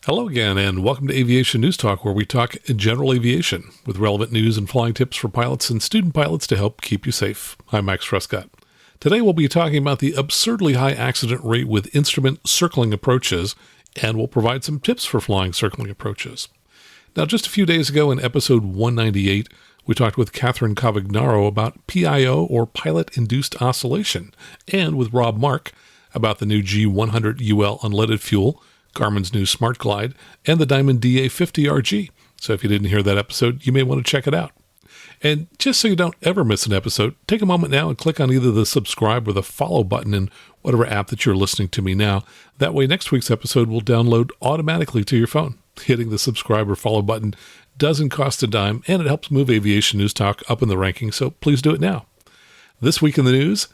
Hello again, and welcome to Aviation News Talk, where we talk general aviation with relevant news and flying tips for pilots and student pilots to help keep you safe. I'm Max Trescott. Today we'll be talking about the absurdly high accident rate with instrument circling approaches, and we'll provide some tips for flying circling approaches. Now, just a few days ago in episode 198, we talked with Catherine Cavagnaro about PIO, or pilot-induced oscillation, and with Rob Mark about the new G100 UL unleaded fuel, Garmin's new Smart Glide, and the Diamond DA50RG. So if you didn't hear that episode, you may want to check it out. And just so you don't ever miss an episode, take a moment now and click on either the subscribe or the follow button in whatever app that you're listening to me now. That way next week's episode will download automatically to your phone. Hitting the subscribe or follow button doesn't cost a dime, and it helps move Aviation News Talk up in the rankings, so please do it now. This week in the news,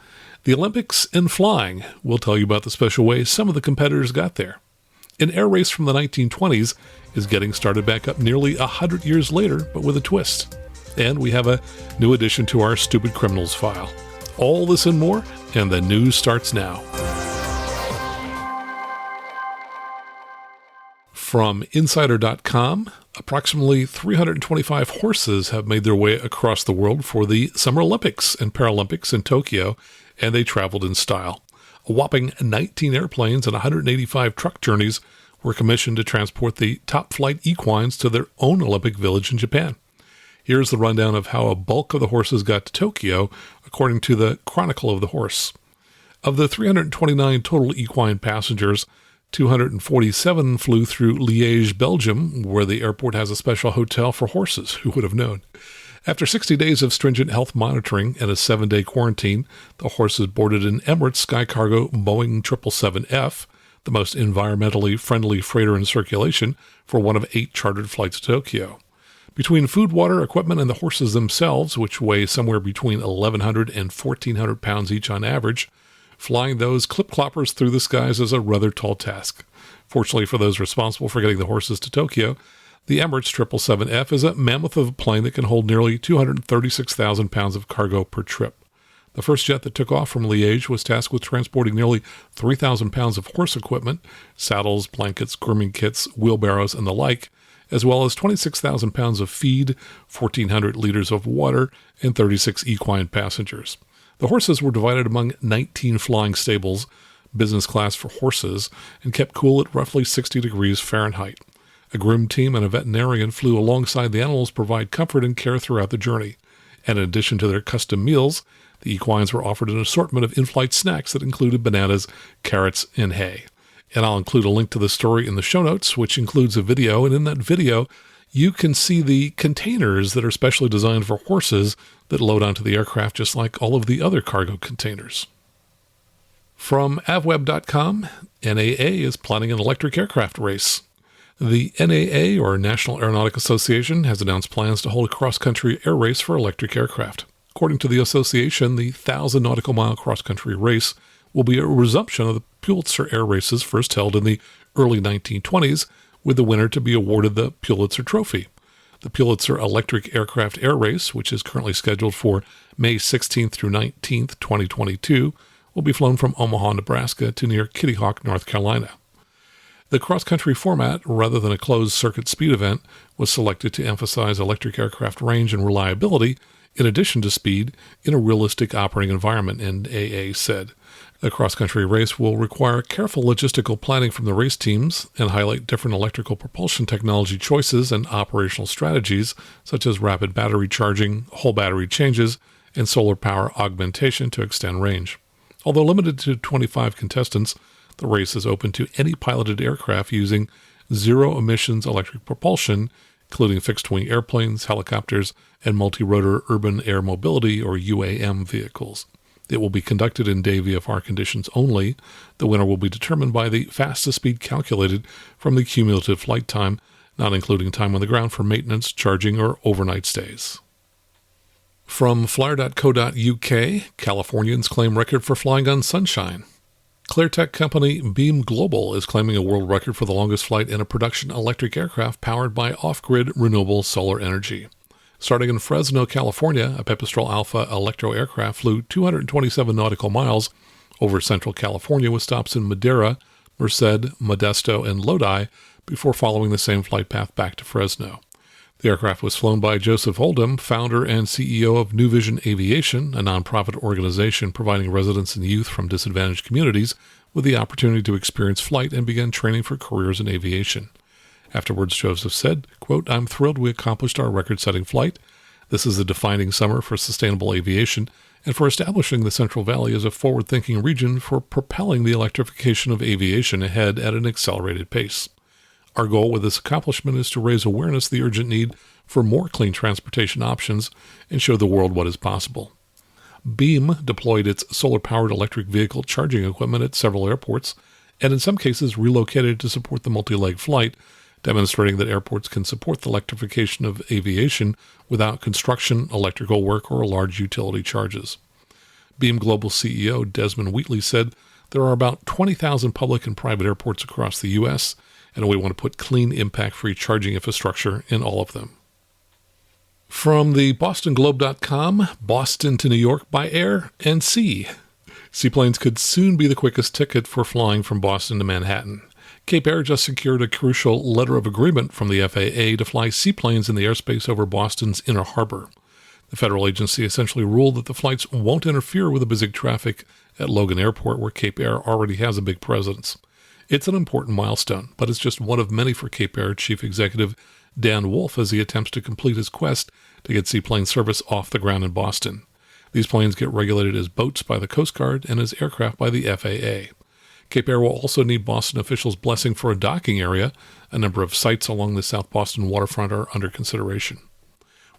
the Olympics and flying. We'll tell you about the special way some of the competitors got there. An air race from the 1920s is getting started back up nearly 100 years later, but with a twist. And we have a new addition to our Stupid Criminals file. All this and more, and the news starts now. From Insider.com, approximately 325 horses have made their way across the world for the Summer Olympics and Paralympics in Tokyo, and they traveled in style. A whopping 19 airplanes and 185 truck journeys were commissioned to transport the top flight equines to their own Olympic village in Japan. Here's the rundown of how a bulk of the horses got to Tokyo, according to the Chronicle of the Horse. Of the 329 total equine passengers, 247 flew through Liège, Belgium, where the airport has a special hotel for horses. Who would have known? After 60 days of stringent health monitoring and a 7-day quarantine, the horses boarded an Emirates Sky Cargo Boeing 777F, the most environmentally friendly freighter in circulation, for one of 8 chartered flights to Tokyo. Between food, water, equipment, and the horses themselves, which weigh somewhere between 1,100 and 1,400 pounds each on average, flying those clip-cloppers through the skies is a rather tall task. Fortunately for those responsible for getting the horses to Tokyo, the Emirates 777F is a mammoth of a plane that can hold nearly 236,000 pounds of cargo per trip. The first jet that took off from Liège was tasked with transporting nearly 3,000 pounds of horse equipment, saddles, blankets, grooming kits, wheelbarrows, and the like, as well as 26,000 pounds of feed, 1,400 liters of water, and 36 equine passengers. The horses were divided among 19 flying stables, business class for horses, and kept cool at roughly 60 degrees Fahrenheit. A groom team and a veterinarian flew alongside the animals to provide comfort and care throughout the journey. And in addition to their custom meals, the equines were offered an assortment of in-flight snacks that included bananas, carrots, and hay. And I'll include a link to the story in the show notes, which includes a video. And in that video, you can see the containers that are specially designed for horses that load onto the aircraft, just like all of the other cargo containers. From avweb.com, NAA is planning an electric aircraft race. The NAA, or National Aeronautic Association, has announced plans to hold a cross-country air race for electric aircraft. According to the association, the 1,000 nautical mile cross-country race will be a resumption of the Pulitzer air races first held in the early 1920s, with the winner to be awarded the Pulitzer Trophy. The Pulitzer Electric Aircraft Air Race, which is currently scheduled for May 16th through 19th, 2022, will be flown from Omaha, Nebraska to near Kitty Hawk, North Carolina. The cross-country format, rather than a closed-circuit speed event, was selected to emphasize electric aircraft range and reliability, in addition to speed, in a realistic operating environment, NAA said. The cross-country race will require careful logistical planning from the race teams and highlight different electrical propulsion technology choices and operational strategies, such as rapid battery charging, whole battery changes, and solar power augmentation to extend range. Although limited to 25 contestants, the race is open to any piloted aircraft using zero-emissions electric propulsion, including fixed-wing airplanes, helicopters, and multi-rotor urban air mobility, or UAM, vehicles. It will be conducted in day VFR conditions only. The winner will be determined by the fastest speed calculated from the cumulative flight time, not including time on the ground for maintenance, charging, or overnight stays. From flyer.co.uk, Californians claim record for flying on sunshine. Cleartech company Beam Global is claiming a world record for the longest flight in a production electric aircraft powered by off-grid renewable solar energy. Starting in Fresno, California, a Pipistrel Alpha electro aircraft flew 227 nautical miles over central California with stops in Madera, Merced, Modesto, and Lodi before following the same flight path back to Fresno. The aircraft was flown by Joseph Oldham, founder and CEO of New Vision Aviation, a nonprofit organization providing residents and youth from disadvantaged communities with the opportunity to experience flight and begin training for careers in aviation. Afterwards, Joseph said, quote, "I'm thrilled we accomplished our record-setting flight. This is a defining summer for sustainable aviation and for establishing the Central Valley as a forward-thinking region for propelling the electrification of aviation ahead at an accelerated pace. Our goal with this accomplishment is to raise awareness of the urgent need for more clean transportation options and show the world what is possible." Beam deployed its solar-powered electric vehicle charging equipment at several airports, and in some cases relocated to support the multi-leg flight, demonstrating that airports can support the electrification of aviation without construction, electrical work, or large utility charges. Beam Global CEO Desmond Wheatley said, "There are about 20,000 public and private airports across the U.S., and we want to put clean, impact-free charging infrastructure in all of them." From the BostonGlobe.com, Boston to New York by air and sea. Seaplanes could soon be the quickest ticket for flying from Boston to Manhattan. Cape Air just secured a crucial letter of agreement from the FAA to fly seaplanes in the airspace over Boston's Inner Harbor. The federal agency essentially ruled that the flights won't interfere with the busy traffic at Logan Airport, where Cape Air already has a big presence. It's an important milestone, but it's just one of many for Cape Air Chief Executive Dan Wolf as he attempts to complete his quest to get seaplane service off the ground in Boston. These planes get regulated as boats by the Coast Guard and as aircraft by the FAA. Cape Air will also need Boston officials' blessing for a docking area. A number of sites along the South Boston waterfront are under consideration.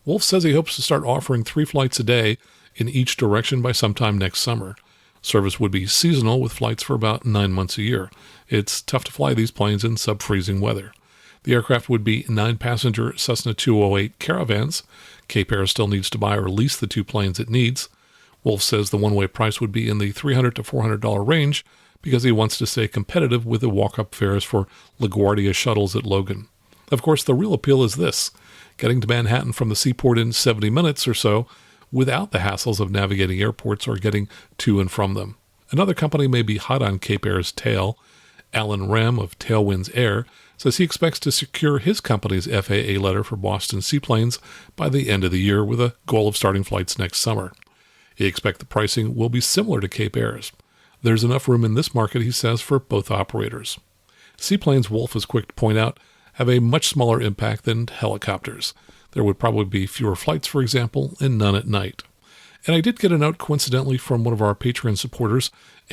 Wolf says he hopes to start offering 3 flights a day in each direction by sometime next summer. Service would be seasonal with flights for about 9 months a year. It's tough to fly these planes in sub-freezing weather. The aircraft would be 9-passenger Cessna 208 Caravans. Cape Air still needs to buy or lease the 2 planes it needs. Wolf says the one-way price would be in the $300 to $400 range because he wants to stay competitive with the walk-up fares for LaGuardia shuttles at Logan. Of course, the real appeal is this: getting to Manhattan from the seaport in 70 minutes or so without the hassles of navigating airports or getting to and from them. Another company may be hot on Cape Air's tail. Alan Rem of Tailwind's Air says he expects to secure his company's FAA letter for Boston seaplanes by the end of the year with a goal of starting flights next summer. He expects the pricing will be similar to Cape Air's. There's enough room in this market, he says, for both operators. Seaplanes, Wolf is quick to point out, have a much smaller impact than helicopters. There would probably be fewer flights, for example, and none at night. And I did get a note, coincidentally, from one of our Patreon supporters,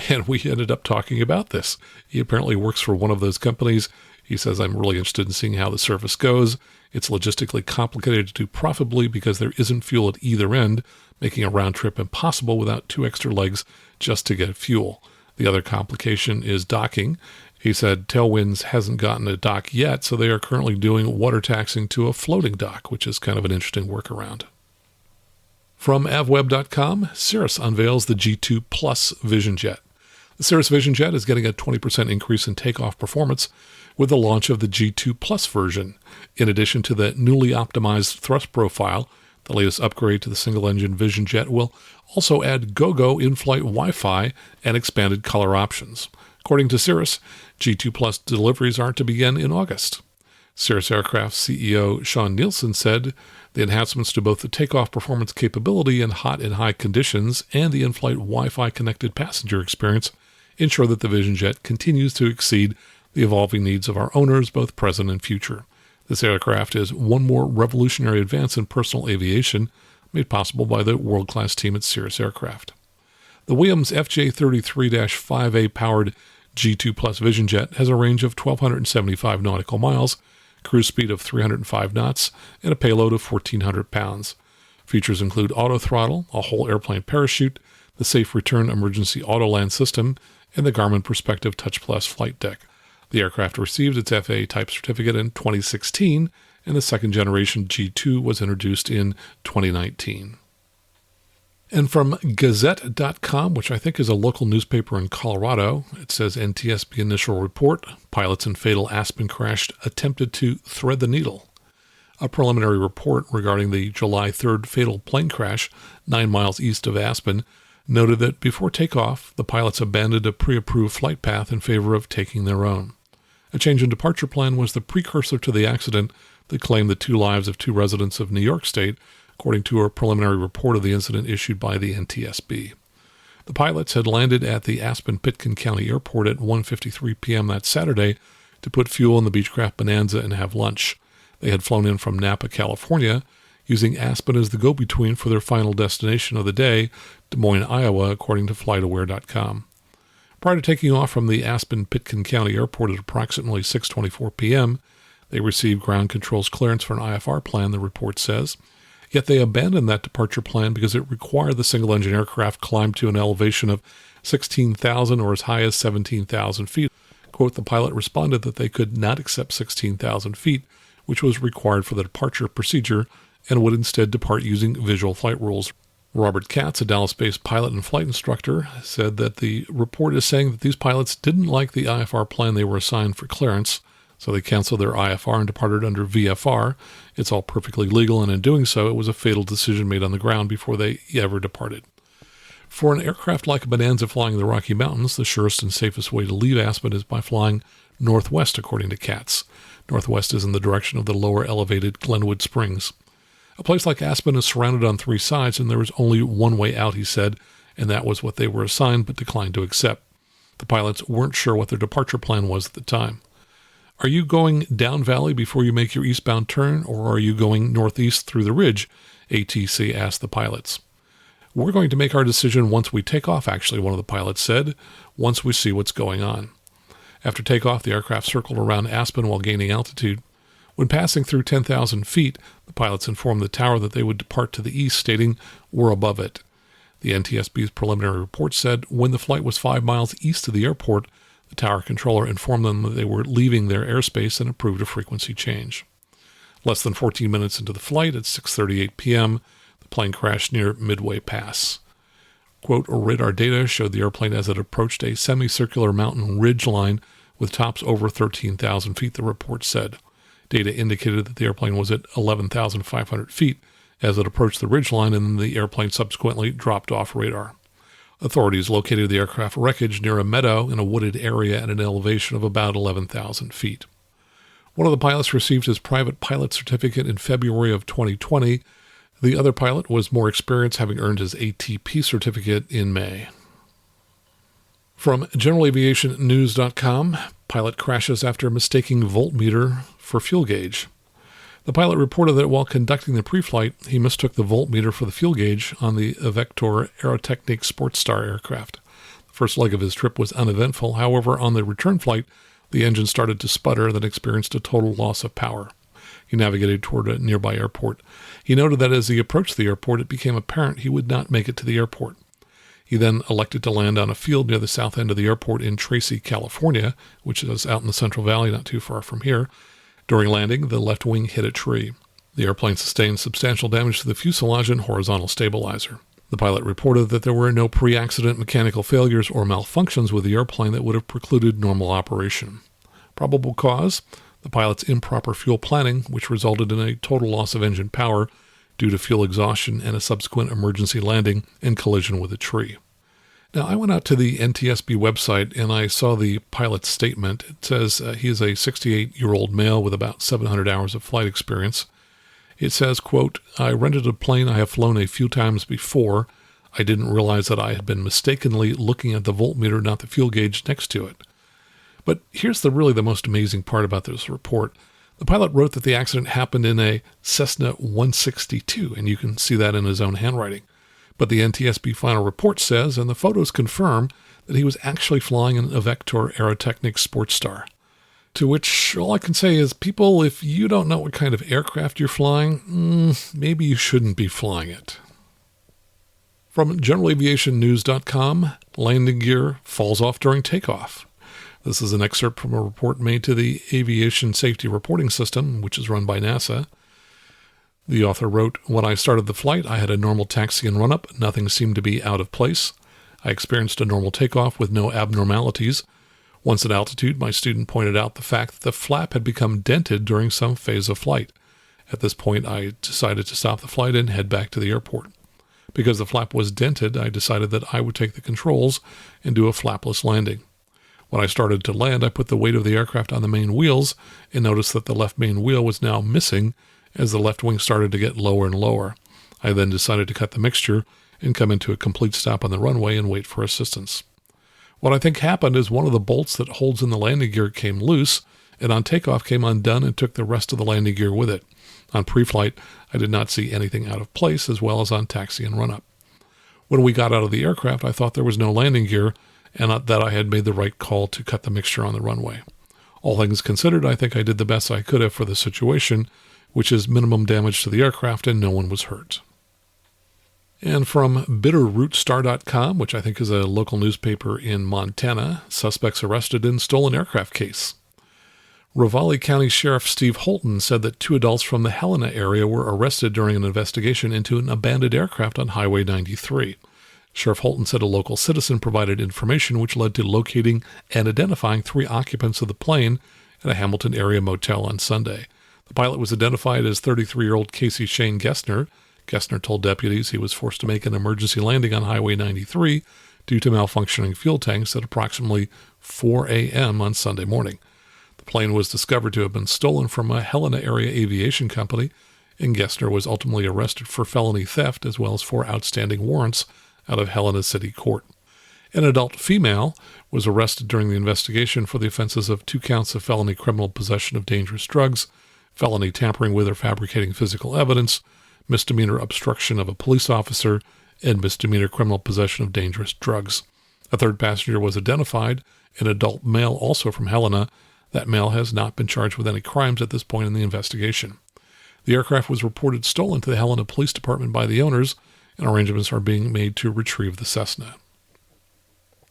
and we ended up talking about this. He apparently works for one of those companies. He says, "I'm really interested in seeing how the service goes. It's logistically complicated to do profitably because there isn't fuel at either end, making a round trip impossible without 2 extra legs just to get fuel. The other complication is docking." He said Tailwinds hasn't gotten a dock yet, so they are currently doing water taxing to a floating dock, which is kind of an interesting workaround. From avweb.com, Cirrus unveils the G2 Plus Vision Jet. The Cirrus Vision Jet is getting a 20% increase in takeoff performance with the launch of the G2 Plus version. In addition to the newly optimized thrust profile, the latest upgrade to the single-engine Vision Jet will also add GoGo in-flight Wi-Fi and expanded color options. According to Cirrus, G2 Plus deliveries are to begin in August. Cirrus Aircraft CEO Sean Nielsen said the enhancements to both the takeoff performance capability in hot and high conditions and the in-flight Wi-Fi connected passenger experience ensure that the Vision Jet continues to exceed the evolving needs of our owners, both present and future. This aircraft is one more revolutionary advance in personal aviation made possible by the world-class team at Cirrus Aircraft. The Williams FJ33-5A powered G2 Plus Vision Jet has a range of 1,275 nautical miles, cruise speed of 305 knots, and a payload of 1,400 pounds. Features include auto throttle, a whole airplane parachute, the Safe Return Emergency Auto Land System, and the Garmin Perspective Touch Plus flight deck. The aircraft received its FAA type certificate in 2016, and the second-generation G2 was introduced in 2019. And from Gazette.com, which I think is a local newspaper in Colorado, it says NTSB initial report, pilots in fatal Aspen crash attempted to thread the needle. A preliminary report regarding the July 3rd fatal plane crash 9 miles east of Aspen noted that before takeoff, the pilots abandoned a pre-approved flight path in favor of taking their own. A change in departure plan was the precursor to the accident that claimed the 2 lives of 2 residents of New York State, according to a preliminary report of the incident issued by the NTSB. The pilots had landed at the Aspen-Pitkin County Airport at 1:53 p.m. that Saturday to put fuel in the Beechcraft Bonanza and have lunch. They had flown in from Napa, California, using Aspen as the go-between for their final destination of the day, Des Moines, Iowa, according to FlightAware.com. Prior to taking off from the Aspen-Pitkin County Airport at approximately 6:24 p.m., they received ground control's clearance for an IFR plan, the report says. Yet they abandoned that departure plan because it required the single-engine aircraft climb to an elevation of 16,000 or as high as 17,000 feet. Quote, the pilot responded that they could not accept 16,000 feet, which was required for the departure procedure, and would instead depart using visual flight rules. Robert Katz, a Dallas-based pilot and flight instructor, said that the report is saying that these pilots didn't like the IFR plan they were assigned for clearance, so they canceled their IFR and departed under VFR. It's all perfectly legal, and in doing so, it was a fatal decision made on the ground before they ever departed. For an aircraft like a Bonanza flying in the Rocky Mountains, the surest and safest way to leave Aspen is by flying northwest, according to Katz. Northwest is in the direction of the lower elevated Glenwood Springs. A place like Aspen is surrounded on 3 sides, and there was only one way out, he said, and that was what they were assigned but declined to accept. The pilots weren't sure what their departure plan was at the time. Are you going down valley before you make your eastbound turn, or are you going northeast through the ridge? ATC asked the pilots. We're going to make our decision once we take off, actually, one of the pilots said, once we see what's going on. After takeoff, the aircraft circled around Aspen while gaining altitude. When passing through 10,000 feet, the pilots informed the tower that they would depart to the east, stating, we're above it. The NTSB's preliminary report said when the flight was 5 miles east of the airport, the tower controller informed them that they were leaving their airspace and approved a frequency change. Less than 14 minutes into the flight, at 6:38 p.m., the plane crashed near Midway Pass. Quote, radar data showed the airplane as it approached a semicircular mountain ridge line with tops over 13,000 feet, the report said. Data indicated that the airplane was at 11,500 feet as it approached the ridgeline, and the airplane subsequently dropped off radar. Authorities located the aircraft wreckage near a meadow in a wooded area at an elevation of about 11,000 feet. One of the pilots received his private pilot certificate in February of 2020. The other pilot was more experienced, having earned his ATP certificate in May. From GeneralAviationNews.com, pilot crashes after mistaking voltmeter for fuel gauge. The pilot reported that while conducting the pre-flight, he mistook the voltmeter for the fuel gauge on the Vector Aerotechnique Sportstar aircraft. The first leg of his trip was uneventful. However, on the return flight, the engine started to sputter, then experienced a total loss of power. He navigated toward a nearby airport. He noted that as he approached the airport, it became apparent he would not make it to the airport. He then elected to land on a field near the south end of the airport in Tracy, California, which is out in the Central Valley, not too far from here. During landing, the left wing hit a tree. The airplane sustained substantial damage to the fuselage and horizontal stabilizer. The pilot reported that there were no pre-accident mechanical failures or malfunctions with the airplane that would have precluded normal operation. Probable cause? The pilot's improper fuel planning, which resulted in a total loss of engine power due to fuel exhaustion and a subsequent emergency landing and collision with a tree. Now, I went out to the NTSB website and I saw the pilot's statement. It says he is a 68-year-old male with about 700 hours of flight experience. It says, quote, I rented a plane I have flown a few times before. I didn't realize that I had been mistakenly looking at the voltmeter, not the fuel gauge next to it. But here's really the most amazing part about this report. The pilot wrote that the accident happened in a Cessna 162, and you can see that in his own handwriting. But the NTSB final report says, and the photos confirm, that he was actually flying a Vector Aerotechnique Sportstar. To which all I can say is, people, if you don't know what kind of aircraft you're flying, maybe you shouldn't be flying it. From GeneralAviationNews.com, landing gear falls off during takeoff. This is an excerpt from a report made to the Aviation Safety Reporting System, which is run by NASA. The author wrote, when I started the flight, I had a normal taxi and run-up. Nothing seemed to be out of place. I experienced a normal takeoff with no abnormalities. Once at altitude, my student pointed out the fact that the flap had become dented during some phase of flight. At this point, I decided to stop the flight and head back to the airport. Because the flap was dented, I decided that I would take the controls and do a flapless landing. When I started to land, I put the weight of the aircraft on the main wheels and noticed that the left main wheel was now missing as the left wing started to get lower and lower. I then decided to cut the mixture and come into a complete stop on the runway and wait for assistance. What I think happened is one of the bolts that holds in the landing gear came loose, and on takeoff came undone and took the rest of the landing gear with it. On pre-flight, I did not see anything out of place, as well as on taxi and run-up. When we got out of the aircraft, I thought there was no landing gear, and that I had made the right call to cut the mixture on the runway. All things considered, I think I did the best I could have for the situation, which is minimum damage to the aircraft and no one was hurt. And from bitterrootstar.com, which I think is a local newspaper in Montana, suspects arrested in stolen aircraft case. Ravalli County Sheriff Steve Holton said that 2 adults from the Helena area were arrested during an investigation into an abandoned aircraft on Highway 93. Sheriff Holton said a local citizen provided information which led to locating and identifying 3 occupants of the plane at a Hamilton area motel on Sunday. The pilot was identified as 33-year-old Casey Shane Gessner. Gessner told deputies he was forced to make an emergency landing on Highway 93 due to malfunctioning fuel tanks at approximately 4 a.m. on Sunday morning. The plane was discovered to have been stolen from a Helena area aviation company, and Gessner was ultimately arrested for felony theft as well as 4 outstanding warrants out of Helena City Court. An adult female was arrested during the investigation for the offenses of 2 counts of felony criminal possession of dangerous drugs, felony tampering with or fabricating physical evidence, misdemeanor obstruction of a police officer, and misdemeanor criminal possession of dangerous drugs. A 3rd passenger was identified, an adult male also from Helena. That male has not been charged with any crimes at this point in the investigation. The aircraft was reported stolen to the Helena Police Department by the owners, and arrangements are being made to retrieve the Cessna.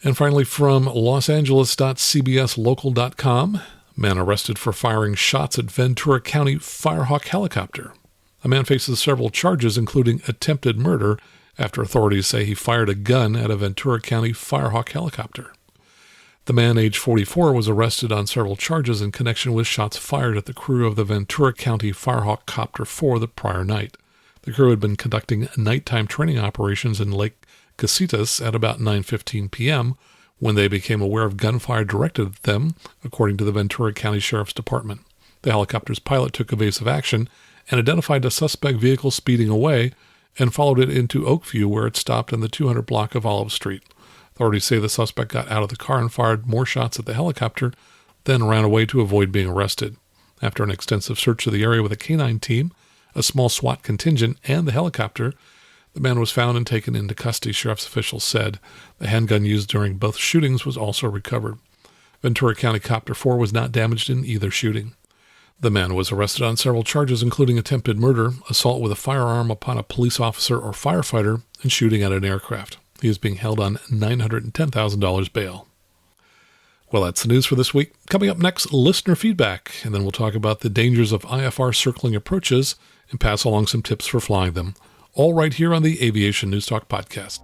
And finally, from losangeles.cbslocal.com, man arrested for firing shots at Ventura County Firehawk helicopter. A man faces several charges, including attempted murder, after authorities say he fired a gun at a Ventura County Firehawk helicopter. The man, age 44, was arrested on several charges in connection with shots fired at the crew of the Ventura County Firehawk Copter 4 the prior night. The crew had been conducting nighttime training operations in Lake Casitas at about 9:15 p.m. when they became aware of gunfire directed at them, according to the Ventura County Sheriff's Department. The helicopter's pilot took evasive action and identified a suspect vehicle speeding away and followed it into Oakview, where it stopped in the 200 block of Olive Street. Authorities say the suspect got out of the car and fired more shots at the helicopter, then ran away to avoid being arrested. After an extensive search of the area with a canine team, a small SWAT contingent, and the helicopter, the man was found and taken into custody, sheriff's officials said. The handgun used during both shootings was also recovered. Ventura County Copter 4 was not damaged in either shooting. The man was arrested on several charges, including attempted murder, assault with a firearm upon a police officer or firefighter, and shooting at an aircraft. He is being held on $910,000 bail. Well, that's the news for this week. Coming up next, listener feedback, and then we'll talk about the dangers of IFR circling approaches and pass along some tips for flying them. All right here on the Aviation News Talk podcast.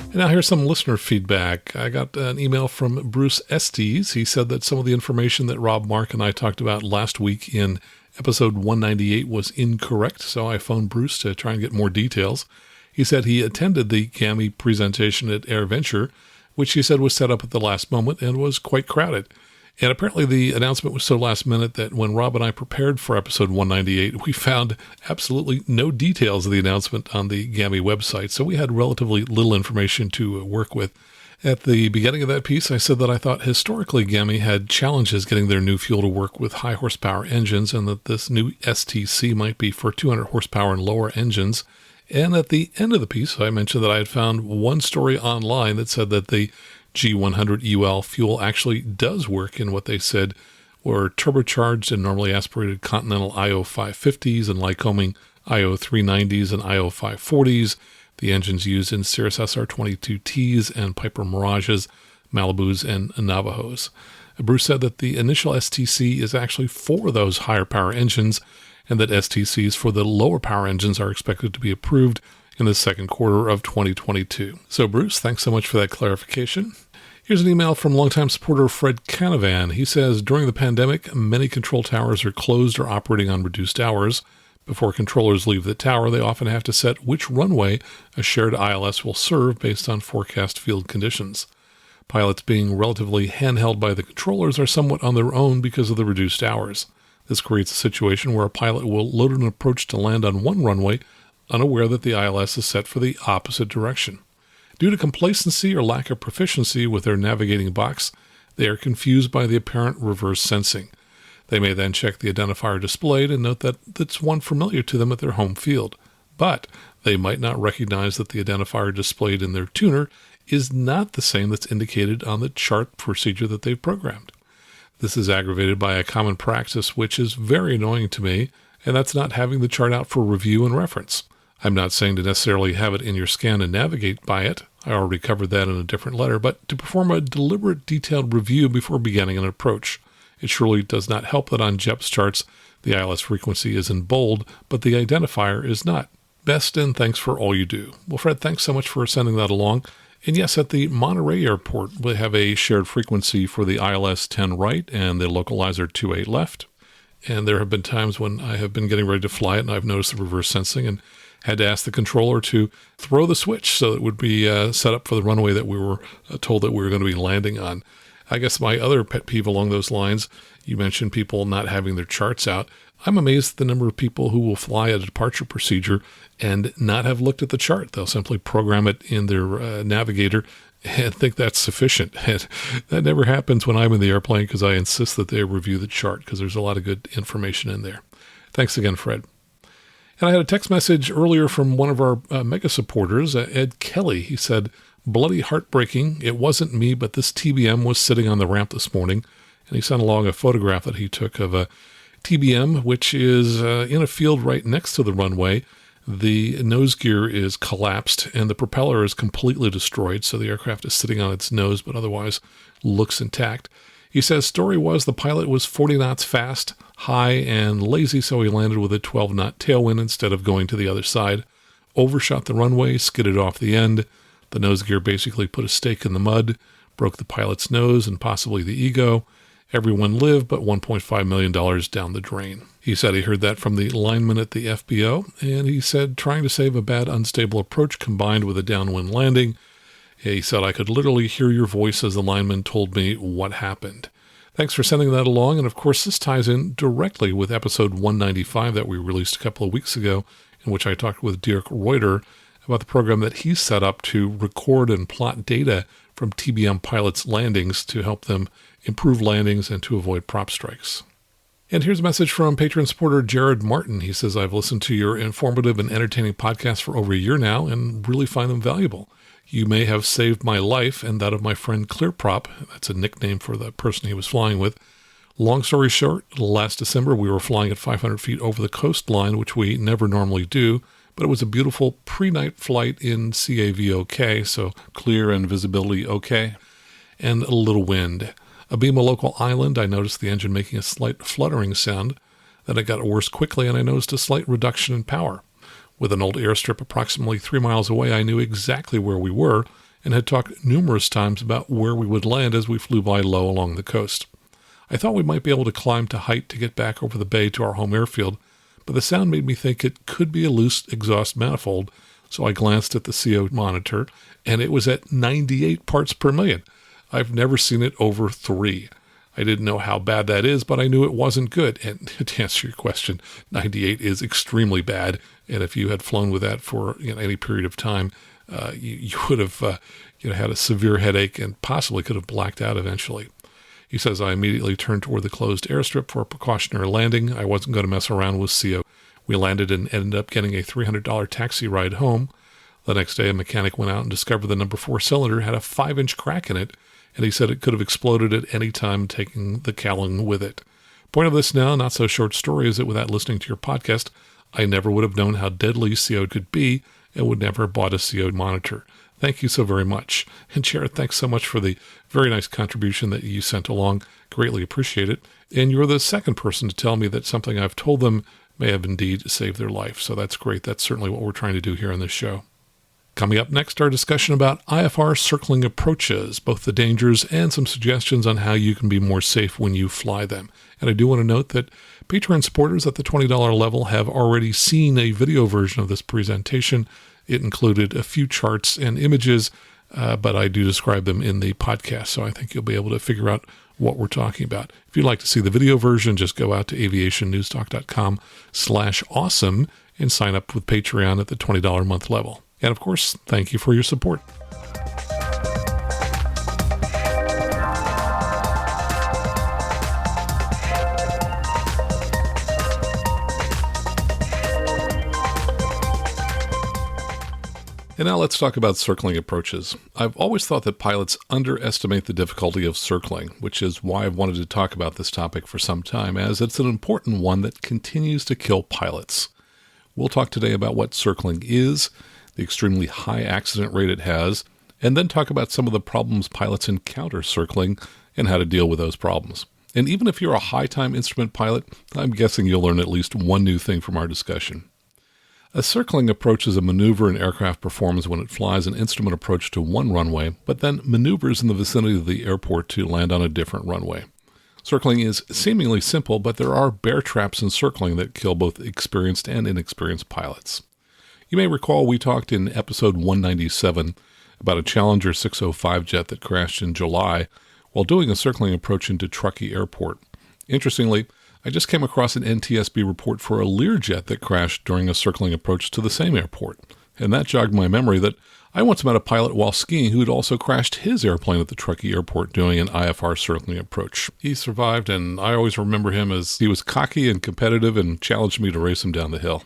And now here's some listener feedback. I got an email from Bruce Estes. He said that some of the information that Rob, Mark, and I talked about last week in episode 198 was incorrect, so I phoned Bruce to try and get more details. He said he attended the GAMI presentation at AirVenture, which he said was set up at the last moment and was quite crowded. And apparently the announcement was so last minute that when Rob and I prepared for episode 198, we found absolutely no details of the announcement on the GAMI website, so we had relatively little information to work with. At the beginning of that piece, I said that I thought historically GAMI had challenges getting their new fuel to work with high horsepower engines, and that this new STC might be for 200 horsepower and lower engines. And at the end of the piece, I mentioned that I had found one story online that said that the G100 UL fuel actually does work in what they said were turbocharged and normally aspirated Continental IO550s and Lycoming IO390s and IO540s, the engines used in Cirrus SR20Ts and Piper Mirages, Malibus, and Navajos. Bruce said that the initial STC is actually for those higher power engines, and that STCs for the lower power engines are expected to be approved in the second quarter of 2022. So Bruce, thanks so much for that clarification. Here's an email from longtime supporter Fred Canavan. He says, during the pandemic, many control towers are closed or operating on reduced hours. Before controllers leave the tower, they often have to set which runway a shared ILS will serve based on forecast field conditions. Pilots, being relatively handheld by the controllers, are somewhat on their own because of the reduced hours. This creates a situation where a pilot will load an approach to land on one runway, unaware that the ILS is set for the opposite direction. Due to complacency or lack of proficiency with their navigating box, they are confused by the apparent reverse sensing. They may then check the identifier displayed and note that it's one familiar to them at their home field. But they might not recognize that the identifier displayed in their tuner is not the same that's indicated on the chart procedure that they've programmed. This is aggravated by a common practice which is very annoying to me, and that's not having the chart out for review and reference. I'm not saying to necessarily have it in your scan and navigate by it. I already covered that in a different letter, but to perform a deliberate detailed review before beginning an approach. It surely does not help that on JEP's charts, the ILS frequency is in bold, but the identifier is not. Best and thanks for all you do. Well, Fred, thanks so much for sending that along. And yes, at the Monterey Airport, we have a shared frequency for the ILS 10 right and the localizer 28 left. And there have been times when I have been getting ready to fly it and I've noticed the reverse sensing and had to ask the controller to throw the switch so it would be set up for the runway that we were told that we were going to be landing on. I guess my other pet peeve along those lines, you mentioned people not having their charts out. I'm amazed at the number of people who will fly a departure procedure and not have looked at the chart. They'll simply program it in their navigator and think that's sufficient. And that never happens when I'm in the airplane because I insist that they review the chart because there's a lot of good information in there. Thanks again, Fred. And I had a text message earlier from one of our mega supporters, Ed Kelly. He said, bloody heartbreaking. It wasn't me, but this TBM was sitting on the ramp this morning. And he sent along a photograph that he took of a TBM, which is in a field right next to the runway. The nose gear is collapsed and the propeller is completely destroyed. So the aircraft is sitting on its nose, but otherwise looks intact. He says story was the pilot was 40 knots fast, high, and lazy, so he landed with a 12-knot tailwind instead of going to the other side. Overshot the runway, skidded off the end. The nose gear basically put a stake in the mud, broke the pilot's nose and possibly the ego. Everyone lived, but $1.5 million down the drain. He said he heard that from the lineman at the FBO, and he said trying to save a bad unstable approach combined with a downwind landing. He said, I could literally hear your voice as the lineman told me what happened. Thanks for sending that along. And of course, this ties in directly with episode 195 that we released a couple of weeks ago, in which I talked with Dirk Reuter about the program that he set up to record and plot data from TBM pilots' landings to help them improve landings and to avoid prop strikes. And here's a message from patron supporter Jared Martin. He says, I've listened to your informative and entertaining podcasts for over a year now and really find them valuable. You may have saved my life and that of my friend Clearprop. That's a nickname for the person he was flying with. Long story short, last December we were flying at 500 feet over the coastline, which we never normally do, but it was a beautiful pre-night flight in CAVOK, so clear and visibility okay, and a little wind. Abeam, a local island, I noticed the engine making a slight fluttering sound. Then it got worse quickly and I noticed a slight reduction in power. With an old airstrip approximately 3 miles away, I knew exactly where we were and had talked numerous times about where we would land as we flew by low along the coast. I thought we might be able to climb to height to get back over the bay to our home airfield, but the sound made me think it could be a loose exhaust manifold, so I glanced at the CO monitor, and it was at 98 parts per million. I've never seen it over 3. I didn't know how bad that is, but I knew it wasn't good. And to answer your question, 98 is extremely bad. And if you had flown with that for any period of time, you would have had a severe headache and possibly could have blacked out eventually. He says, I immediately turned toward the closed airstrip for a precautionary landing. I wasn't going to mess around with CO. We landed and ended up getting a $300 taxi ride home. The next day, a mechanic went out and discovered the number 4 cylinder had a 5-inch crack in it, and he said it could have exploded at any time, taking the cowling with it. Point of this now, not so short story, is that without listening to your podcast, I never would have known how deadly CO could be and would never have bought a CO monitor. Thank you so very much. And Jared, thanks so much for the very nice contribution that you sent along. Greatly appreciate it. And you're the second person to tell me that something I've told them may have indeed saved their life. So that's great. That's certainly what we're trying to do here on this show. Coming up next, our discussion about IFR circling approaches, both the dangers and some suggestions on how you can be more safe when you fly them. And I do want to note that Patreon supporters at the $20 level have already seen a video version of this presentation. It included a few charts and images, but I do describe them in the podcast, so I think you'll be able to figure out what we're talking about. If you'd like to see the video version, just go out to aviationnewstalk.com/awesome and sign up with Patreon at the $20 a month level. And of course, thank you for your support. And now let's talk about circling approaches. I've always thought that pilots underestimate the difficulty of circling, which is why I've wanted to talk about this topic for some time, as it's an important one that continues to kill pilots. We'll talk today about what circling is, the extremely high accident rate it has, and then talk about some of the problems pilots encounter circling and how to deal with those problems. And even if you're a high-time instrument pilot, I'm guessing you'll learn at least one new thing from our discussion. A circling approach is a maneuver an aircraft performs when it flies an instrument approach to one runway, but then maneuvers in the vicinity of the airport to land on a different runway. Circling is seemingly simple, but there are bear traps in circling that kill both experienced and inexperienced pilots. You may recall we talked in episode 197 about a Challenger 605 jet that crashed in July while doing a circling approach into Truckee Airport. Interestingly, I just came across an NTSB report for a Learjet that crashed during a circling approach to the same airport, and that jogged my memory that I once met a pilot while skiing who had also crashed his airplane at the Truckee Airport doing an IFR circling approach. He survived, and I always remember him as he was cocky and competitive and challenged me to race him down the hill.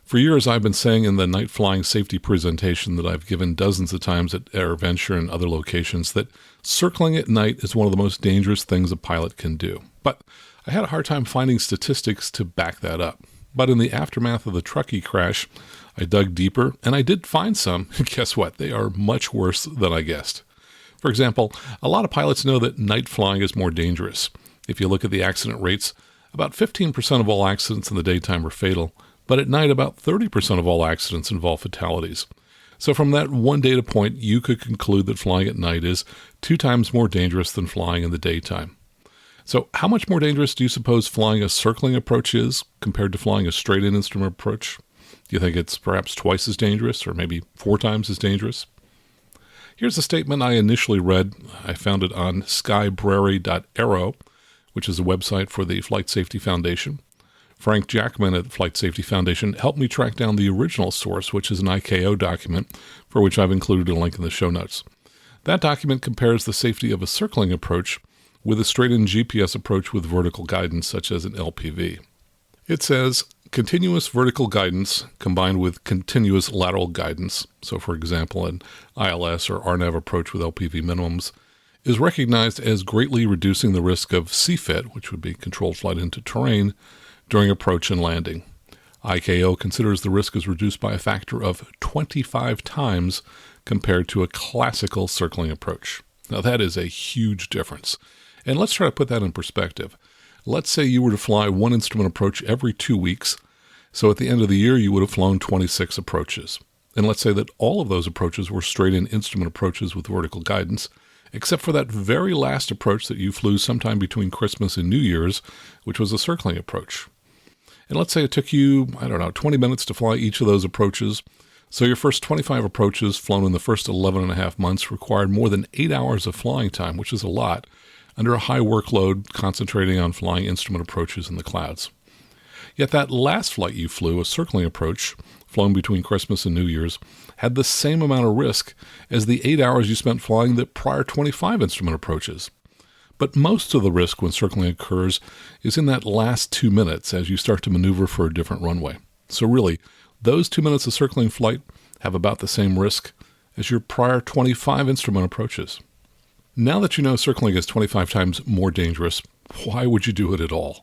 For years, I've been saying in the night flying safety presentation that I've given dozens of times at AirVenture and other locations that circling at night is one of the most dangerous things a pilot can do. But I had a hard time finding statistics to back that up. But in the aftermath of the Truckee crash, I dug deeper, and I did find some. Guess what? They are much worse than I guessed. For example, a lot of pilots know that night flying is more dangerous. If you look at the accident rates, about 15% of all accidents in the daytime are fatal, but at night about 30% of all accidents involve fatalities. So from that one data point, you could conclude that flying at night is 2 times more dangerous than flying in the daytime. So how much more dangerous do you suppose flying a circling approach is compared to flying a straight-in instrument approach? Do you think it's perhaps twice as dangerous or maybe 4 times as dangerous? Here's a statement I initially read. I found it on skybrary.aero, which is a website for the Flight Safety Foundation. Frank Jackman at the Flight Safety Foundation helped me track down the original source, which is an ICAO document, for which I've included a link in the show notes. That document compares the safety of a circling approach with a straight-in GPS approach with vertical guidance, such as an LPV. It says, continuous vertical guidance combined with continuous lateral guidance, so for example an ILS or RNAV approach with LPV minimums, is recognized as greatly reducing the risk of CFIT, which would be controlled flight into terrain, during approach and landing. ICAO considers the risk is reduced by a factor of 25 times compared to a classical circling approach. Now that is a huge difference. And let's try to put that in perspective. Let's say you were to fly one instrument approach every 2 weeks, so at the end of the year you would have flown 26 approaches. And let's say that all of those approaches were straight-in instrument approaches with vertical guidance, except for that very last approach that you flew sometime between Christmas and New Year's, which was a circling approach. And let's say it took you, 20 minutes to fly each of those approaches. So your first 25 approaches flown in the first 11 and a half months required more than 8 hours of flying time, which is a lot, under a high workload concentrating on flying instrument approaches in the clouds. Yet that last flight you flew, a circling approach, flown between Christmas and New Year's, had the same amount of risk as the 8 hours you spent flying the prior 25 instrument approaches. But most of the risk when circling occurs is in that last 2 minutes as you start to maneuver for a different runway. So really, those 2 minutes of circling flight have about the same risk as your prior 25 instrument approaches. Now that you know circling is 25 times more dangerous, why would you do it at all?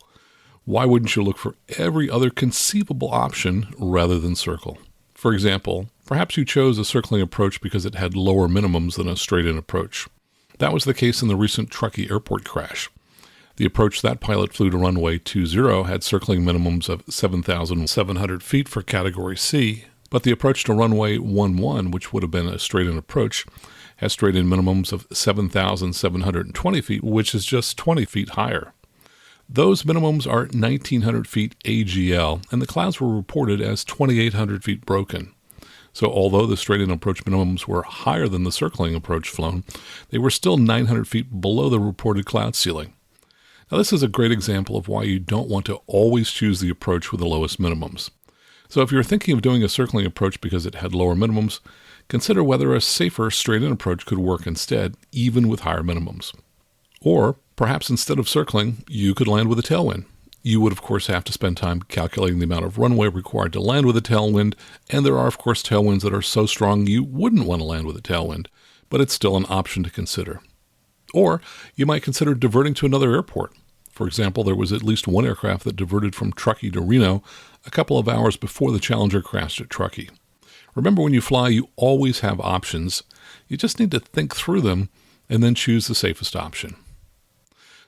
Why wouldn't you look for every other conceivable option rather than circle? For example, perhaps you chose a circling approach because it had lower minimums than a straight-in approach. That was the case in the recent Truckee Airport crash. The approach that pilot flew to runway 20 had circling minimums of 7,700 feet for Category C, But the approach to runway 11, which would have been a straight-in approach, has straight-in minimums of 7,720 feet, which is just 20 feet higher. Those minimums are 1,900 feet AGL, and the clouds were reported as 2,800 feet broken. So although the straight-in approach minimums were higher than the circling approach flown, they were still 900 feet below the reported cloud ceiling. Now this is a great example of why you don't want to always choose the approach with the lowest minimums. So if you're thinking of doing a circling approach because it had lower minimums, consider whether a safer straight-in approach could work instead, even with higher minimums. Or perhaps instead of circling, you could land with a tailwind. You would, of course, have to spend time calculating the amount of runway required to land with a tailwind, and there are, of course, tailwinds that are so strong you wouldn't want to land with a tailwind, but it's still an option to consider. Or you might consider diverting to another airport. For example, there was at least one aircraft that diverted from Truckee to Reno a couple of hours before the Challenger crashed at Truckee. Remember, when you fly, you always have options. You just need to think through them and then choose the safest option.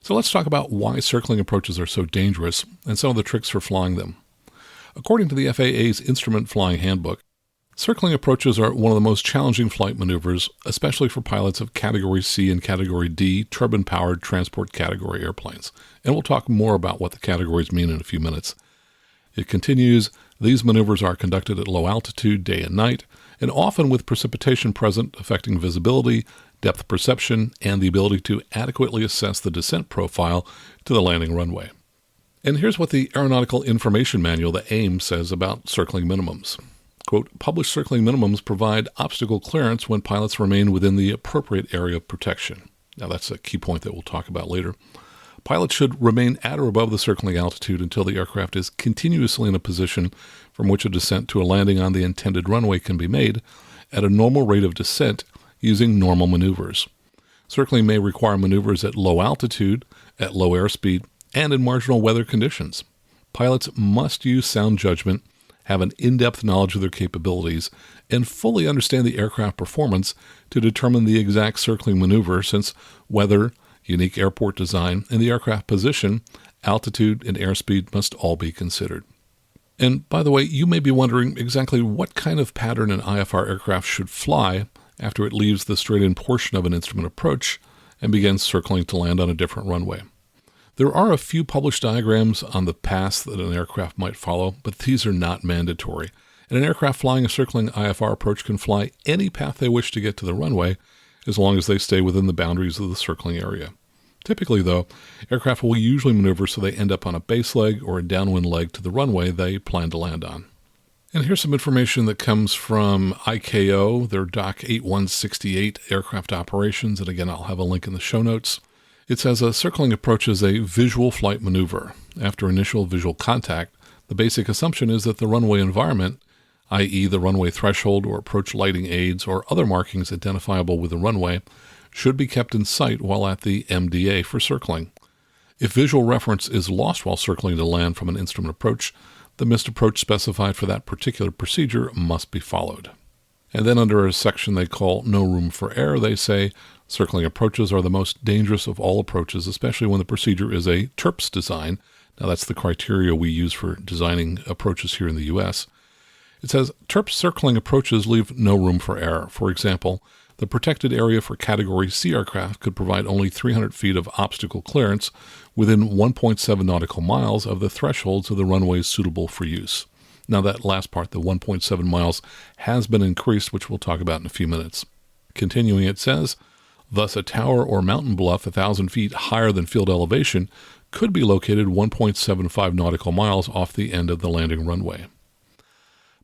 So let's talk about why circling approaches are so dangerous and some of the tricks for flying them. According to the FAA's Instrument Flying Handbook, circling approaches are one of the most challenging flight maneuvers, especially for pilots of Category C and Category D turbine-powered transport category airplanes. And we'll talk more about what the categories mean in a few minutes. It continues, these maneuvers are conducted at low altitude day and night, and often with precipitation present affecting visibility, depth perception, and the ability to adequately assess the descent profile to the landing runway. And here's what the Aeronautical Information Manual, the AIM, says about circling minimums. Quote, published circling minimums provide obstacle clearance when pilots remain within the appropriate area of protection. Now that's a key point that we'll talk about later. Pilots should remain at or above the circling altitude until the aircraft is continuously in a position from which a descent to a landing on the intended runway can be made at a normal rate of descent using normal maneuvers. Circling may require maneuvers at low altitude, at low airspeed, and in marginal weather conditions. Pilots must use sound judgment, have an in-depth knowledge of their capabilities, and fully understand the aircraft performance to determine the exact circling maneuver, since weather, unique airport design, and the aircraft position, altitude, and airspeed must all be considered. And by the way, you may be wondering exactly what kind of pattern an IFR aircraft should fly after it leaves the straight-in portion of an instrument approach and begins circling to land on a different runway. There are a few published diagrams on the paths that an aircraft might follow, but these are not mandatory. And an aircraft flying a circling IFR approach can fly any path they wish to get to the runway, as long as they stay within the boundaries of the circling area. Typically, though, aircraft will usually maneuver so they end up on a base leg or a downwind leg to the runway they plan to land on. And here's some information that comes from ICAO, their Doc 8168 aircraft operations, and again, I'll have a link in the show notes. It says a circling approach is a visual flight maneuver. After initial visual contact, the basic assumption is that the runway environment, i.e. the runway threshold or approach lighting aids or other markings identifiable with the runway, should be kept in sight while at the MDA for circling. If visual reference is lost while circling to land from an instrument approach, the missed approach specified for that particular procedure must be followed. And then under a section they call No Room for Error, they say circling approaches are the most dangerous of all approaches, especially when the procedure is a TERPS design. Now that's the criteria we use for designing approaches here in the U.S. It says TERPS circling approaches leave no room for error. For example, the protected area for Category C aircraft could provide only 300 feet of obstacle clearance within 1.7 nautical miles of the thresholds of the runways suitable for use. Now that last part, the 1.7 miles, has been increased, which we'll talk about in a few minutes. Continuing, it says, thus a tower or mountain bluff 1,000 feet higher than field elevation could be located 1.75 nautical miles off the end of the landing runway.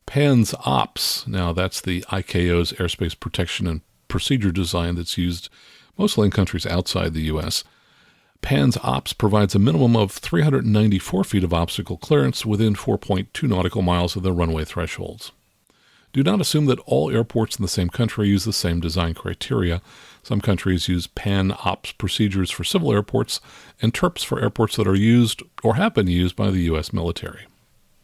PANS OPS, now that's the ICAO's Airspace Protection and Procedure design that's used mostly in countries outside the U.S. PANS OPS provides a minimum of 394 feet of obstacle clearance within 4.2 nautical miles of the runway thresholds. Do not assume that all airports in the same country use the same design criteria. Some countries use PAN OPS procedures for civil airports and TERPs for airports that are used or have been used by the U.S. military.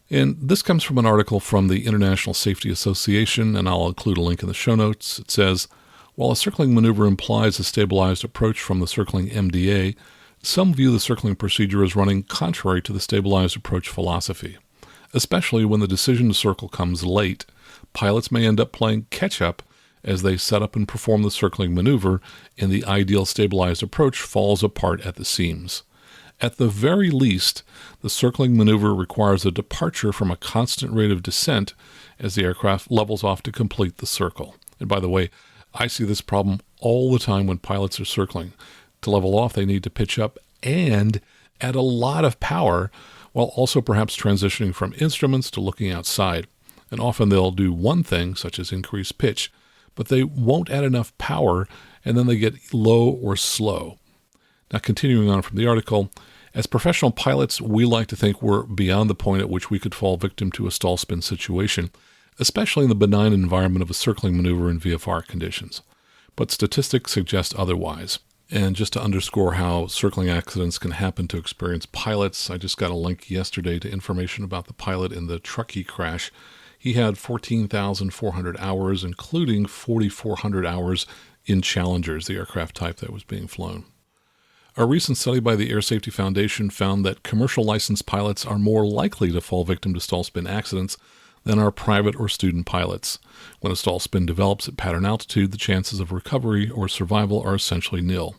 And this comes from an article from the International Safety Association, and I'll include a link in the show notes. It says, while a circling maneuver implies a stabilized approach from the circling MDA, some view the circling procedure as running contrary to the stabilized approach philosophy, especially when the decision to circle comes late, pilots may end up playing catch-up as they set up and perform the circling maneuver, and the ideal stabilized approach falls apart at the seams. At the very least, the circling maneuver requires a departure from a constant rate of descent as the aircraft levels off to complete the circle. And by the way, I see this problem all the time when pilots are circling. To level off, they need to pitch up and add a lot of power, while also perhaps transitioning from instruments to looking outside. And often they'll do one thing, such as increase pitch, but they won't add enough power, and then they get low or slow. Now, continuing on from the article, as professional pilots, we like to think we're beyond the point at which we could fall victim to a stall spin situation, especially in the benign environment of a circling maneuver in VFR conditions. But statistics suggest otherwise. And just to underscore how circling accidents can happen to experienced pilots, I just got a link yesterday to information about the pilot in the Truckee crash. He had 14,400 hours, including 4,400 hours in Challengers, the aircraft type that was being flown. A recent study by the Air Safety Foundation found that commercial licensed pilots are more likely to fall victim to stall spin accidents than are private or student pilots. When a stall spin develops at pattern altitude, the chances of recovery or survival are essentially nil.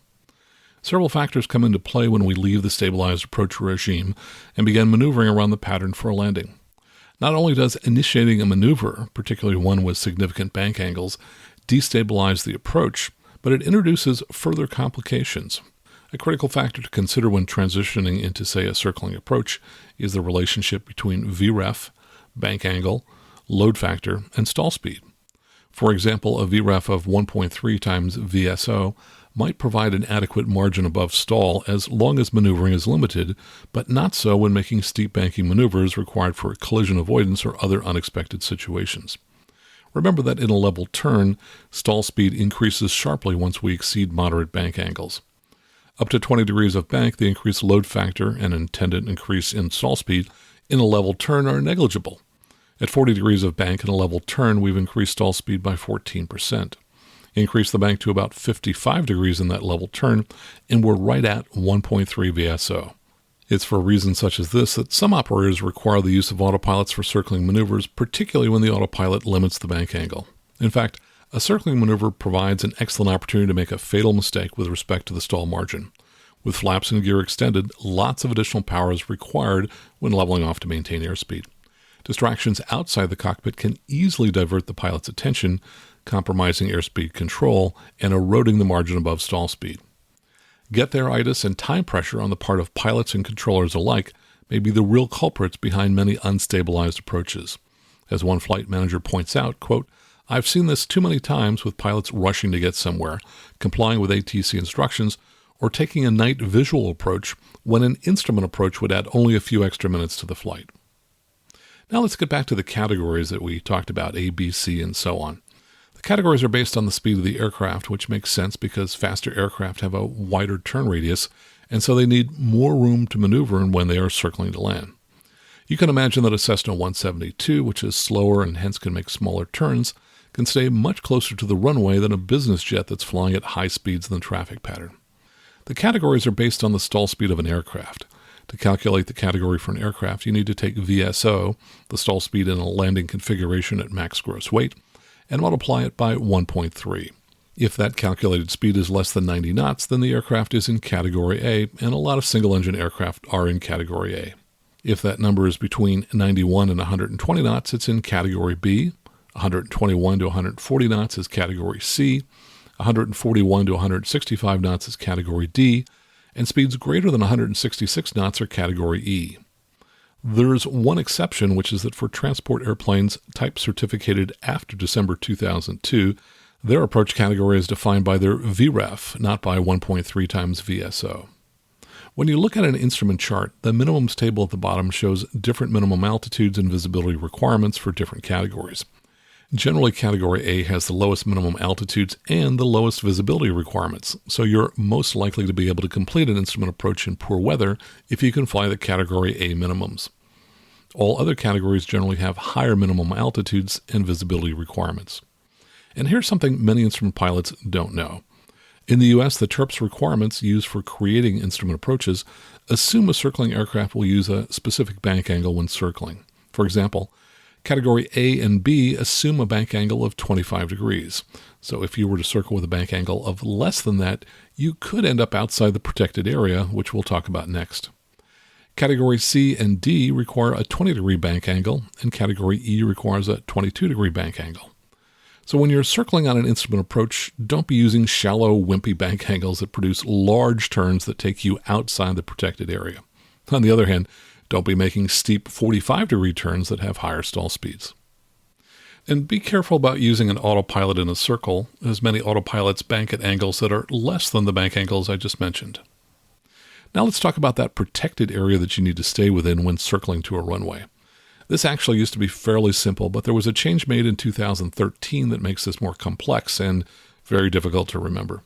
Several factors come into play when we leave the stabilized approach regime and begin maneuvering around the pattern for a landing. Not only does initiating a maneuver, particularly one with significant bank angles, destabilize the approach, but it introduces further complications. A critical factor to consider when transitioning into, say, a circling approach is the relationship between VREF, bank angle, load factor, and stall speed. For example, a VREF of 1.3 times VSO might provide an adequate margin above stall as long as maneuvering is limited, but not so when making steep banking maneuvers required for collision avoidance or other unexpected situations. Remember that in a level turn, stall speed increases sharply once we exceed moderate bank angles. Up to 20 degrees of bank, the increased load factor and intended increase in stall speed in a level turn are negligible. At 40 degrees of bank in a level turn, we've increased stall speed by 14%. Increase the bank to about 55 degrees in that level turn, and we're right at 1.3 VSO. It's for reasons such as this that some operators require the use of autopilots for circling maneuvers, particularly when the autopilot limits the bank angle. In fact, a circling maneuver provides an excellent opportunity to make a fatal mistake with respect to the stall margin. With flaps and gear extended, lots of additional power is required when leveling off to maintain airspeed. Distractions outside the cockpit can easily divert the pilot's attention, compromising airspeed control and eroding the margin above stall speed. Get-there-itis and time pressure on the part of pilots and controllers alike may be the real culprits behind many unstabilized approaches. As one flight manager points out, quote, "I've seen this too many times with pilots rushing to get somewhere, complying with ATC instructions, or taking a night visual approach when an instrument approach would add only a few extra minutes to the flight." Now let's get back to the categories that we talked about, A, B, C, and so on. The categories are based on the speed of the aircraft, which makes sense because faster aircraft have a wider turn radius, and so they need more room to maneuver in when they are circling to land. You can imagine that a Cessna 172, which is slower and hence can make smaller turns, can stay much closer to the runway than a business jet that's flying at high speeds in the traffic pattern. The categories are based on the stall speed of an aircraft. To calculate the category for an aircraft, you need to take VSO, the stall speed in a landing configuration at max gross weight, and multiply it by 1.3. If that calculated speed is less than 90 knots, then the aircraft is in Category A, and a lot of single-engine aircraft are in Category A. If that number is between 91 and 120 knots, it's in Category B. 121 to 140 knots is Category C. 141 to 165 knots is Category D, and speeds greater than 166 knots are Category E. There's one exception, which is that for transport airplanes type certificated after December 2002, their approach category is defined by their VREF, not by 1.3 times VSO. When you look at an instrument chart, the minimums table at the bottom shows different minimum altitudes and visibility requirements for different categories. Generally, Category A has the lowest minimum altitudes and the lowest visibility requirements, so you're most likely to be able to complete an instrument approach in poor weather if you can fly the Category A minimums. All other categories generally have higher minimum altitudes and visibility requirements. And here's something many instrument pilots don't know. In the U.S., the TERP's requirements used for creating instrument approaches assume a circling aircraft will use a specific bank angle when circling. For example, Category A and B assume a bank angle of 25 degrees. So if you were to circle with a bank angle of less than that, you could end up outside the protected area, which we'll talk about next. Category C and D require a 20-degree bank angle, and Category E requires a 22-degree bank angle. So when you're circling on an instrument approach, don't be using shallow, wimpy bank angles that produce large turns that take you outside the protected area. On the other hand, don't be making steep 45-degree turns that have higher stall speeds. And be careful about using an autopilot in a circle, as many autopilots bank at angles that are less than the bank angles I just mentioned. Now let's talk about that protected area that you need to stay within when circling to a runway. This actually used to be fairly simple, but there was a change made in 2013 that makes this more complex and very difficult to remember.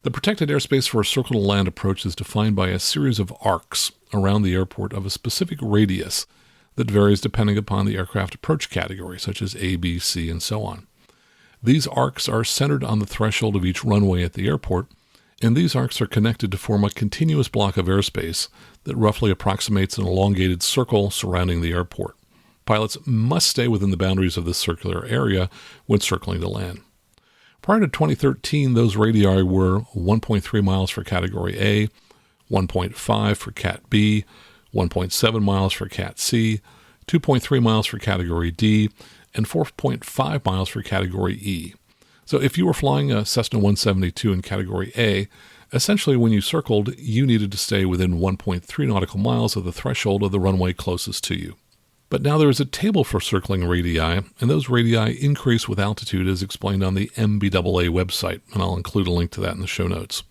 The protected airspace for a circle-to-land approach is defined by a series of arcs around the airport of a specific radius that varies depending upon the aircraft approach category, such as A, B, C, and so on. These arcs are centered on the threshold of each runway at the airport, and these arcs are connected to form a continuous block of airspace that roughly approximates an elongated circle surrounding the airport. Pilots must stay within the boundaries of this circular area when circling to land. Prior to 2013, those radii were 1.3 miles for Category A, 1.5 for Cat B, 1.7 miles for Cat C, 2.3 miles for Category D, and 4.5 miles for Category E. So if you were flying a Cessna 172 in Category A, essentially when you circled, you needed to stay within 1.3 nautical miles of the threshold of the runway closest to you. But now there is a table for circling radii, and those radii increase with altitude as explained on the MBAA website, and I'll include a link to that in the show notes.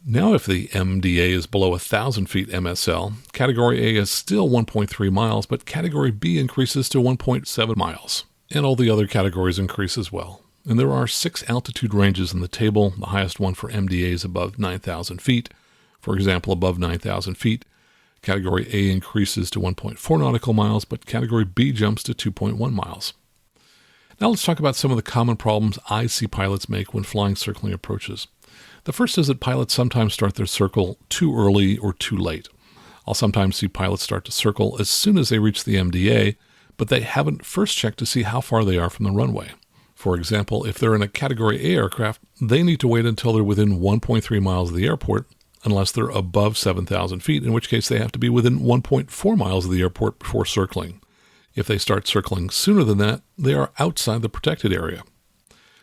Now if the MDA is below 1,000 feet MSL, Category A is still 1.3 miles, but Category B increases to 1.7 miles, and all the other categories increase as well. And there are 6 altitude ranges in the table. The highest one for MDA is above 9,000 feet. For example, above 9,000 feet, Category A increases to 1.4 nautical miles, but Category B jumps to 2.1 miles. Now let's talk about some of the common problems I see pilots make when flying circling approaches. The first is that pilots sometimes start their circle too early or too late. I'll sometimes see pilots start to circle as soon as they reach the MDA, but they haven't first checked to see how far they are from the runway. For example, if they're in a Category A aircraft, they need to wait until they're within 1.3 miles of the airport, unless they're above 7,000 feet, in which case they have to be within 1.4 miles of the airport before circling. If they start circling sooner than that, they are outside the protected area.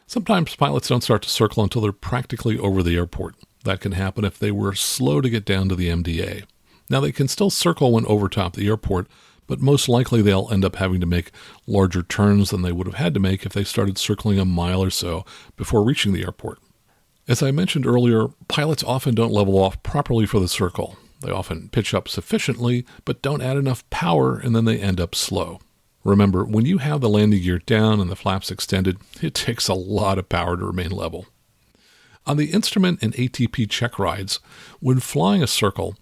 Sometimes pilots don't start to circle until they're practically over the airport. That can happen if they were slow to get down to the MDA. Now, they can still circle when over top the airport, but most likely they'll end up having to make larger turns than they would have had to make if they started circling a mile or so before reaching the airport. As I mentioned earlier, pilots often don't level off properly for the circle. They often pitch up sufficiently, but don't add enough power, and then they end up slow. Remember, when you have the landing gear down and the flaps extended, it takes a lot of power to remain level. On the instrument and ATP check rides, when flying a circle,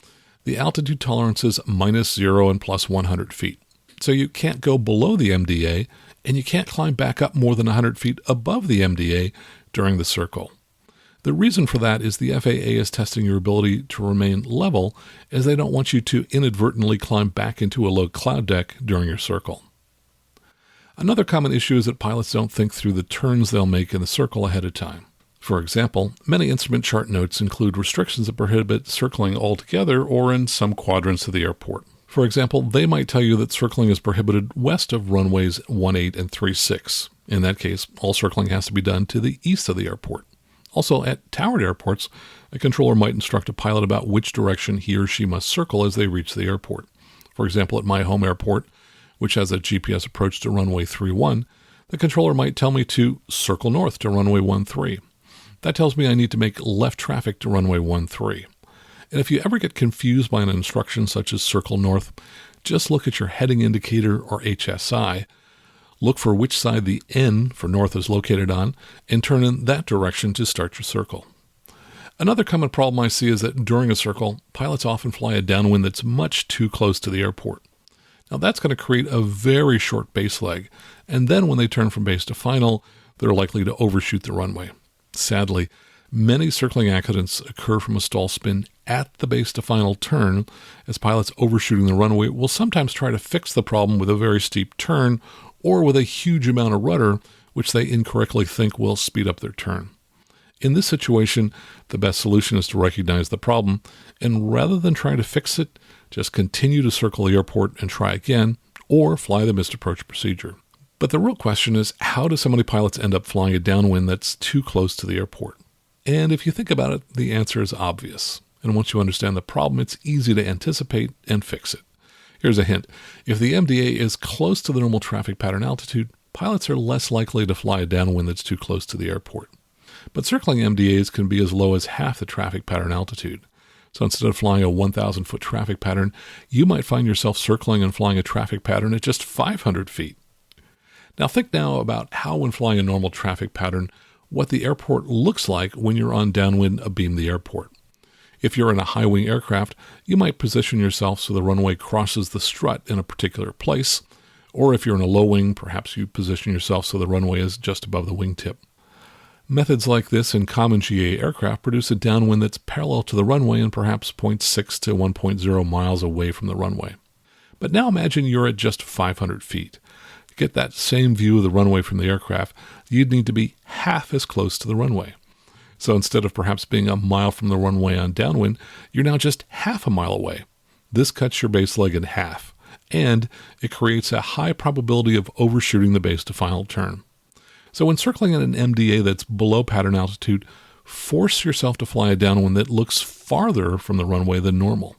the altitude tolerance is -0 and +100 feet. So you can't go below the MDA, and you can't climb back up more than 100 feet above the MDA during the circle. The reason for that is the FAA is testing your ability to remain level, as they don't want you to inadvertently climb back into a low cloud deck during your circle. Another common issue is that pilots don't think through the turns they'll make in the circle ahead of time. For example, many instrument chart notes include restrictions that prohibit circling altogether or in some quadrants of the airport. For example, they might tell you that circling is prohibited west of runways 18 and 36. In that case, all circling has to be done to the east of the airport. Also, at towered airports, a controller might instruct a pilot about which direction he or she must circle as they reach the airport. For example, at my home airport, which has a GPS approach to runway 31, the controller might tell me to circle north to runway 13. That tells me I need to make left traffic to runway 13. And if you ever get confused by an instruction such as circle north, just look at your heading indicator or HSI, look for which side the N for north is located on, and turn in that direction to start your circle. Another common problem I see is that during a circle, pilots often fly a downwind that's much too close to the airport. Now that's going to create a very short base leg, and then when they turn from base to final, they're likely to overshoot the runway. Sadly, many circling accidents occur from a stall spin at the base to final turn, as pilots overshooting the runway will sometimes try to fix the problem with a very steep turn or with a huge amount of rudder, which they incorrectly think will speed up their turn. In this situation, the best solution is to recognize the problem, and rather than try to fix it, just continue to circle the airport and try again, or fly the missed approach procedure. But the real question is, how do so many pilots end up flying a downwind that's too close to the airport? And if you think about it, the answer is obvious. And once you understand the problem, it's easy to anticipate and fix it. Here's a hint. If the MDA is close to the normal traffic pattern altitude, pilots are less likely to fly a downwind that's too close to the airport. But circling MDAs can be as low as half the traffic pattern altitude. So instead of flying a 1,000-foot traffic pattern, you might find yourself circling and flying a traffic pattern at just 500 feet. Now think now about how, when flying a normal traffic pattern, what the airport looks like when you're on downwind abeam the airport. If you're in a high-wing aircraft, you might position yourself so the runway crosses the strut in a particular place, or if you're in a low wing, perhaps you position yourself so the runway is just above the wingtip. Methods like this in common GA aircraft produce a downwind that's parallel to the runway and perhaps 0.6 to 1.0 miles away from the runway. But now imagine you're at just 500 feet. To get that same view of the runway from the aircraft, you'd need to be half as close to the runway. So instead of perhaps being a mile from the runway on downwind, you're now just half a mile away. This cuts your base leg in half, and it creates a high probability of overshooting the base to final turn. So when circling at an MDA that's below pattern altitude, force yourself to fly a downwind that looks farther from the runway than normal.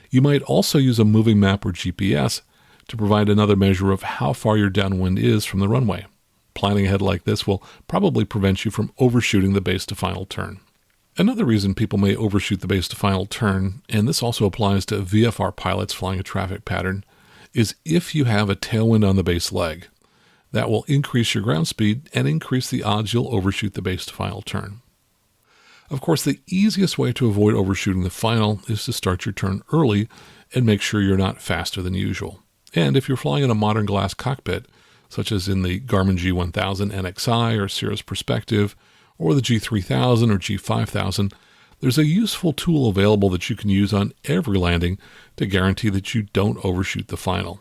You might also use a moving map or GPS to provide another measure of how far your downwind is from the runway. Planning ahead like this will probably prevent you from overshooting the base to final turn. Another reason people may overshoot the base to final turn, and this also applies to VFR pilots flying a traffic pattern, is if you have a tailwind on the base leg. That will increase your ground speed and increase the odds you'll overshoot the base to final turn. Of course, the easiest way to avoid overshooting the final is to start your turn early and make sure you're not faster than usual. And if you're flying in a modern glass cockpit, such as in the Garmin G1000 NXI or Cirrus Perspective, or the G3000 or G5000, there's a useful tool available that you can use on every landing to guarantee that you don't overshoot the final.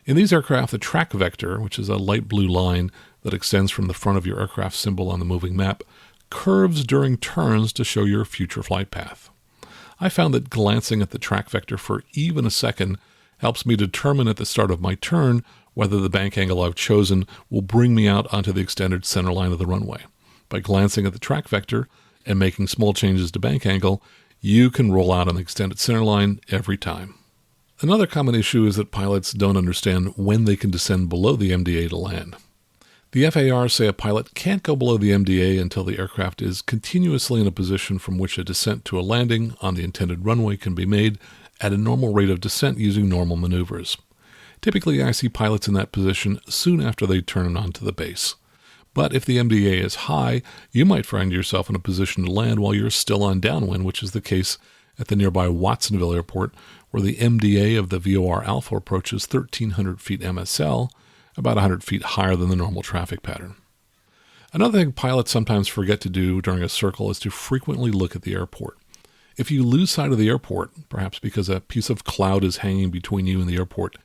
In these aircraft, the track vector, which is a light blue line that extends from the front of your aircraft symbol on the moving map, curves during turns to show your future flight path. I found that glancing at the track vector for even a second helps me determine at the start of my turn whether the bank angle I've chosen will bring me out onto the extended center line of the runway. By glancing at the track vector and making small changes to bank angle, you can roll out on the extended center line every time. Another common issue is that pilots don't understand when they can descend below the MDA to land. The FAR say a pilot can't go below the MDA until the aircraft is continuously in a position from which a descent to a landing on the intended runway can be made at a normal rate of descent using normal maneuvers. Typically, I see pilots in that position soon after they turn onto the base. But if the MDA is high, you might find yourself in a position to land while you're still on downwind, which is the case at the nearby Watsonville Airport, where the MDA of the VOR Alpha approaches 1,300 feet MSL, about 100 feet higher than the normal traffic pattern. Another thing pilots sometimes forget to do during a circle is to frequently look at the airport. If you lose sight of the airport, perhaps because a piece of cloud is hanging between you and the airport,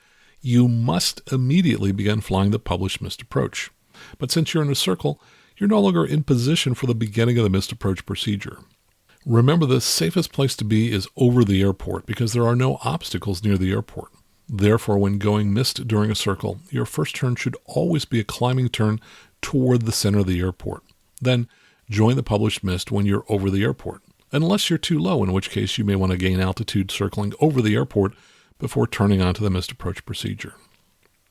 you must immediately begin flying the published missed approach. But since you're in a circle, you're no longer in position for the beginning of the missed approach procedure. Remember, the safest place to be is over the airport because there are no obstacles near the airport. Therefore, when going missed during a circle, your first turn should always be a climbing turn toward the center of the airport. Then, join the published missed when you're over the airport, unless you're too low, in which case you may want to gain altitude circling over the airport before turning onto the missed approach procedure.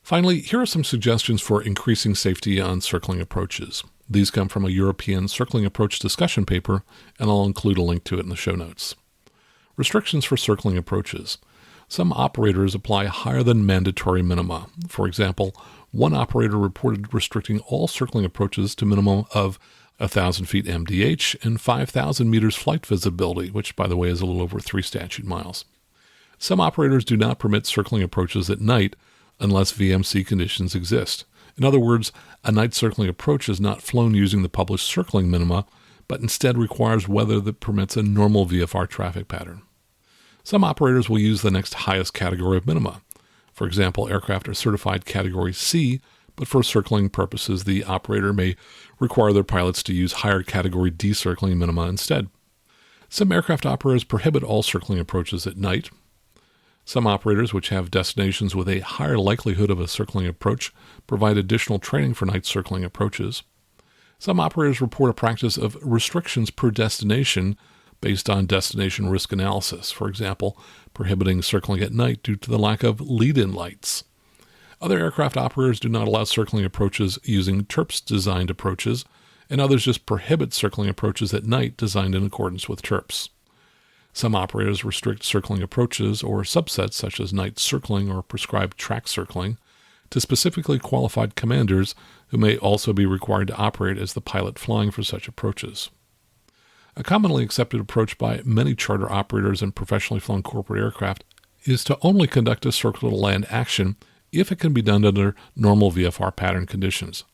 Finally, here are some suggestions for increasing safety on circling approaches. These come from a European circling approach discussion paper, and I'll include a link to it in the show notes. Restrictions for circling approaches. Some operators apply higher than mandatory minima. For example, one operator reported restricting all circling approaches to a minimum of 1,000 feet MDH and 5,000 meters flight visibility, which, by the way, is a little over 3 statute miles. Some operators do not permit circling approaches at night unless VMC conditions exist. In other words, a night circling approach is not flown using the published circling minima, but instead requires weather that permits a normal VFR traffic pattern. Some operators will use the next highest category of minima. For example, aircraft are certified Category C, but for circling purposes, the operator may require their pilots to use higher category D circling minima instead. Some aircraft operators prohibit all circling approaches at night. Some operators, which have destinations with a higher likelihood of a circling approach, provide additional training for night circling approaches. Some operators report a practice of restrictions per destination based on destination risk analysis, for example, prohibiting circling at night due to the lack of lead-in lights. Other aircraft operators do not allow circling approaches using TERPs-designed approaches, and others just prohibit circling approaches at night designed in accordance with TERPs. Some operators restrict circling approaches or subsets such as night circling or prescribed track circling to specifically qualified commanders who may also be required to operate as the pilot flying for such approaches. A commonly accepted approach by many charter operators and professionally flown corporate aircraft is to only conduct a circle-to-land action if it can be done under normal VFR pattern conditions.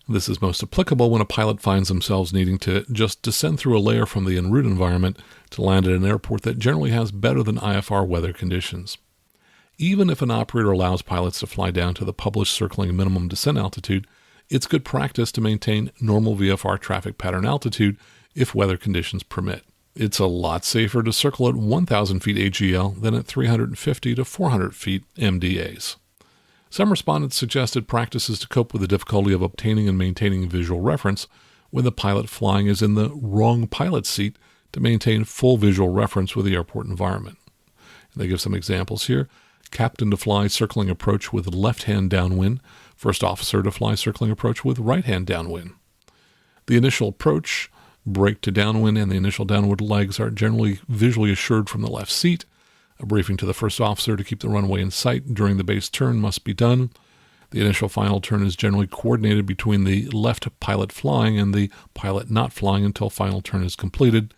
This is most applicable when a pilot finds themselves needing to just descend through a layer from the en route environment to land at an airport that generally has better than IFR weather conditions. Even if an operator allows pilots to fly down to the published circling minimum descent altitude, it's good practice to maintain normal VFR traffic pattern altitude if weather conditions permit. It's a lot safer to circle at 1,000 feet AGL than at 350 to 400 feet MDAs. Some respondents suggested practices to cope with the difficulty of obtaining and maintaining visual reference when the pilot flying is in the wrong pilot seat to maintain full visual reference with the airport environment. And they give some examples here. Captain to fly circling approach with left-hand downwind. First officer to fly circling approach with right-hand downwind. The initial approach, brake to downwind, and the initial downward legs are generally visually assured from the left seat. A briefing to the first officer to keep the runway in sight during the base turn must be done. The initial final turn is generally coordinated between the left pilot flying and the pilot not flying until final turn is completed.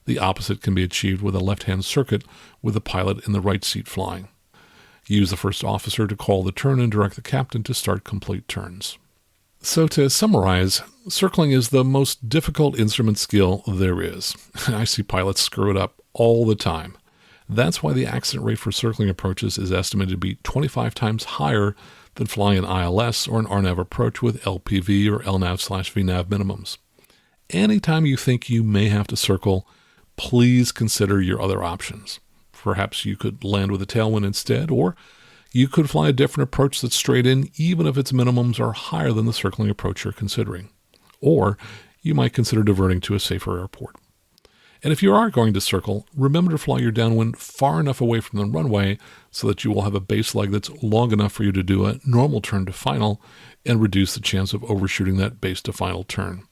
The opposite can be achieved with a left-hand circuit with the pilot in the right seat flying. Use the first officer to call the turn and direct the captain to start complete turns. So to summarize, circling is the most difficult instrument skill there is. I see pilots screw it up all the time. That's why the accident rate for circling approaches is estimated to be 25 times higher than flying an ILS or an RNAV approach with LPV or LNAV/VNAV minimums. Anytime you think you may have to circle, please consider your other options. Perhaps you could land with a tailwind instead, or you could fly a different approach that's straight in even if its minimums are higher than the circling approach you're considering. Or you might consider diverting to a safer airport. And if you are going to circle, remember to fly your downwind far enough away from the runway so that you will have a base leg that's long enough for you to do a normal turn to final and reduce the chance of overshooting that base to final turn.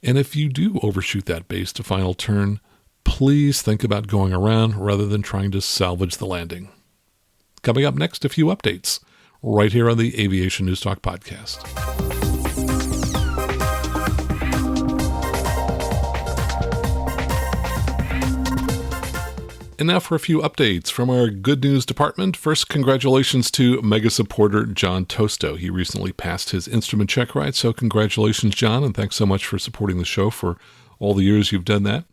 And if you do overshoot that base to final turn, please think about going around rather than trying to salvage the landing. Coming up next, a few updates, right here on the Aviation News Talk podcast. And now for a few updates from our good news department. First, congratulations to mega supporter John Tosto. He recently passed his instrument check ride, so congratulations, John, and thanks so much for supporting the show for all the years you've done that.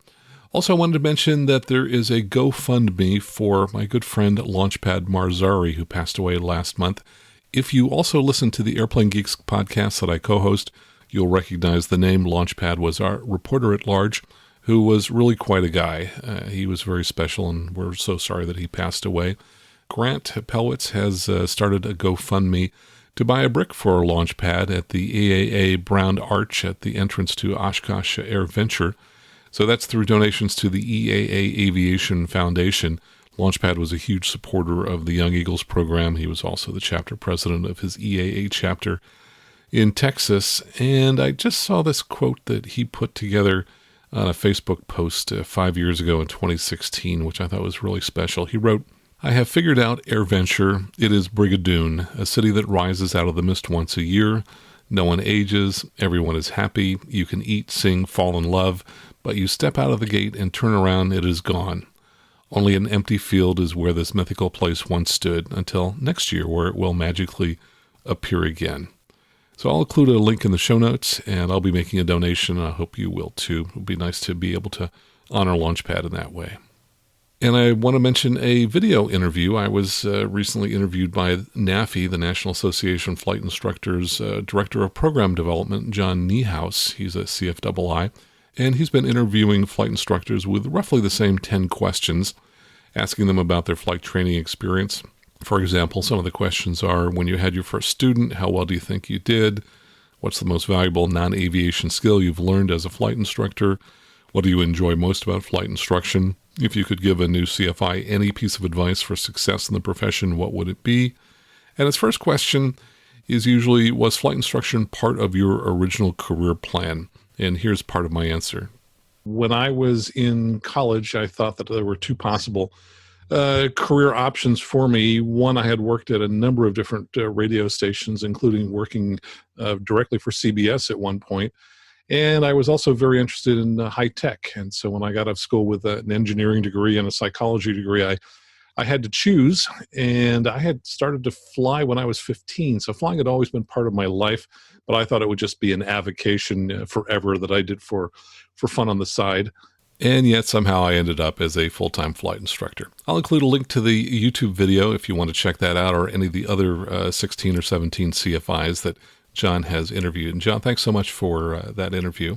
Also, I wanted to mention that there is a GoFundMe for my good friend Launchpad Marzari, who passed away last month. If you also listen to the Airplane Geeks podcast that I co-host, you'll recognize the name. Launchpad was our reporter at large, who was really quite a guy. He was very special, and we're so sorry that he passed away. Grant Pelwitz has started a GoFundMe to buy a brick for a Launchpad at the EAA Brown Arch at the entrance to Oshkosh Air Venture. So that's through donations to the EAA Aviation Foundation. Launchpad was a huge supporter of the Young Eagles program. He was also the chapter president of his EAA chapter in Texas. And I just saw this quote that he put together on a Facebook post 5 years ago in 2016, which I thought was really special. He wrote, "I have figured out Air Venture. It is Brigadoon, a city that rises out of the mist once a year. No one ages. Everyone is happy. You can eat, sing, fall in love, but you step out of the gate and turn around, it is gone. Only an empty field is where this mythical place once stood until next year, where it will magically appear again." So I'll include a link in the show notes, and I'll be making a donation, and I hope you will too. It would be nice to be able to honor Launchpad in that way. And I want to mention a video interview. I was recently interviewed by NAFI, the National Association of Flight Instructors, Director of Program Development, John Niehaus. He's a CFII, and he's been interviewing flight instructors with roughly the same 10 questions, asking them about their flight training experience. For example, some of the questions are, when you had your first student, how well do you think you did? What's the most valuable non-aviation skill you've learned as a flight instructor? What do you enjoy most about flight instruction? If you could give a new CFI any piece of advice for success in the profession, what would it be? And his first question is usually, was flight instruction part of your original career plan? And here's part of my answer. When I was in college, I thought that there were two possible career options for me. One, I had worked at a number of different radio stations, including working directly for CBS at one point. And I was also very interested in high tech. And so when I got out of school with an engineering degree and a psychology degree, I had to choose. And I had started to fly when I was 15. So flying had always been part of my life, but I thought it would just be an avocation forever that I did for fun on the side. And yet somehow I ended up as a full-time flight instructor. I'll include a link to the YouTube video if you want to check that out, or any of the other 16 or 17 CFIs that John has interviewed. And John, thanks so much for that interview.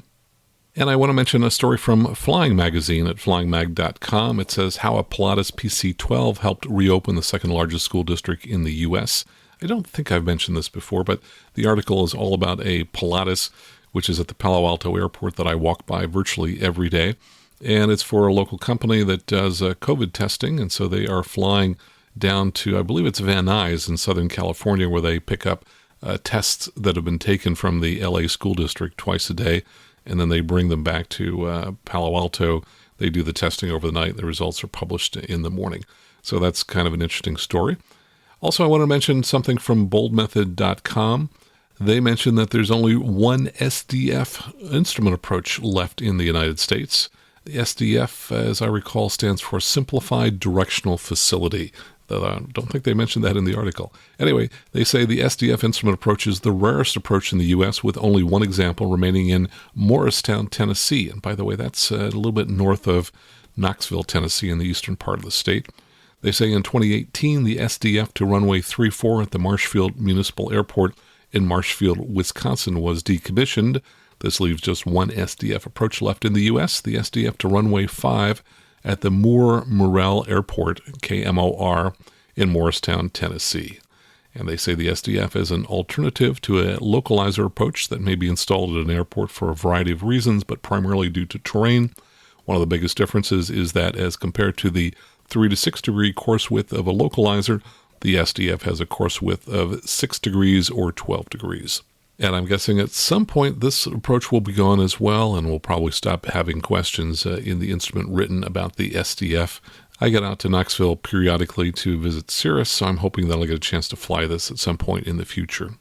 And I want to mention a story from Flying Magazine at flyingmag.com. It says how a Pilatus PC-12 helped reopen the second largest school district in the U.S. I don't think I've mentioned this before, but the article is all about a Pilatus, which is at the Palo Alto airport that I walk by virtually every day. And it's for a local company that does COVID testing. And so they are flying down to, I believe it's Van Nuys in Southern California, where they pick up tests that have been taken from the LA school district twice a day, and then they bring them back to Palo Alto. They do the testing over the night. The results are published in the morning. So that's kind of an interesting story. Also, I want to mention something from boldmethod.com. They mention that there's only one SDF instrument approach left in the United States. The SDF, as I recall, stands for Simplified Directional Facility. I don't think they mentioned that in the article. Anyway, they say the SDF instrument approach is the rarest approach in the U.S., with only one example remaining in Morristown, Tennessee. And by the way, that's a little bit north of Knoxville, Tennessee, in the eastern part of the state. They say in 2018, the SDF to runway 34 at the Marshfield Municipal Airport in Marshfield, Wisconsin was decommissioned. This leaves just one SDF approach left in the U.S., the SDF to runway 5 at the Moore Morrell Airport, KMOR, in Morristown, Tennessee. And they say the SDF is an alternative to a localizer approach that may be installed at an airport for a variety of reasons, but primarily due to terrain. One of the biggest differences is that as compared to the 3 to 6 degree course width of a localizer, the SDF has a course width of 6 degrees or 12 degrees. And I'm guessing at some point this approach will be gone as well, and we'll probably stop having questions in the instrument written about the SDF. I get out to Knoxville periodically to visit Cirrus, so I'm hoping that I'll get a chance to fly this at some point in the future.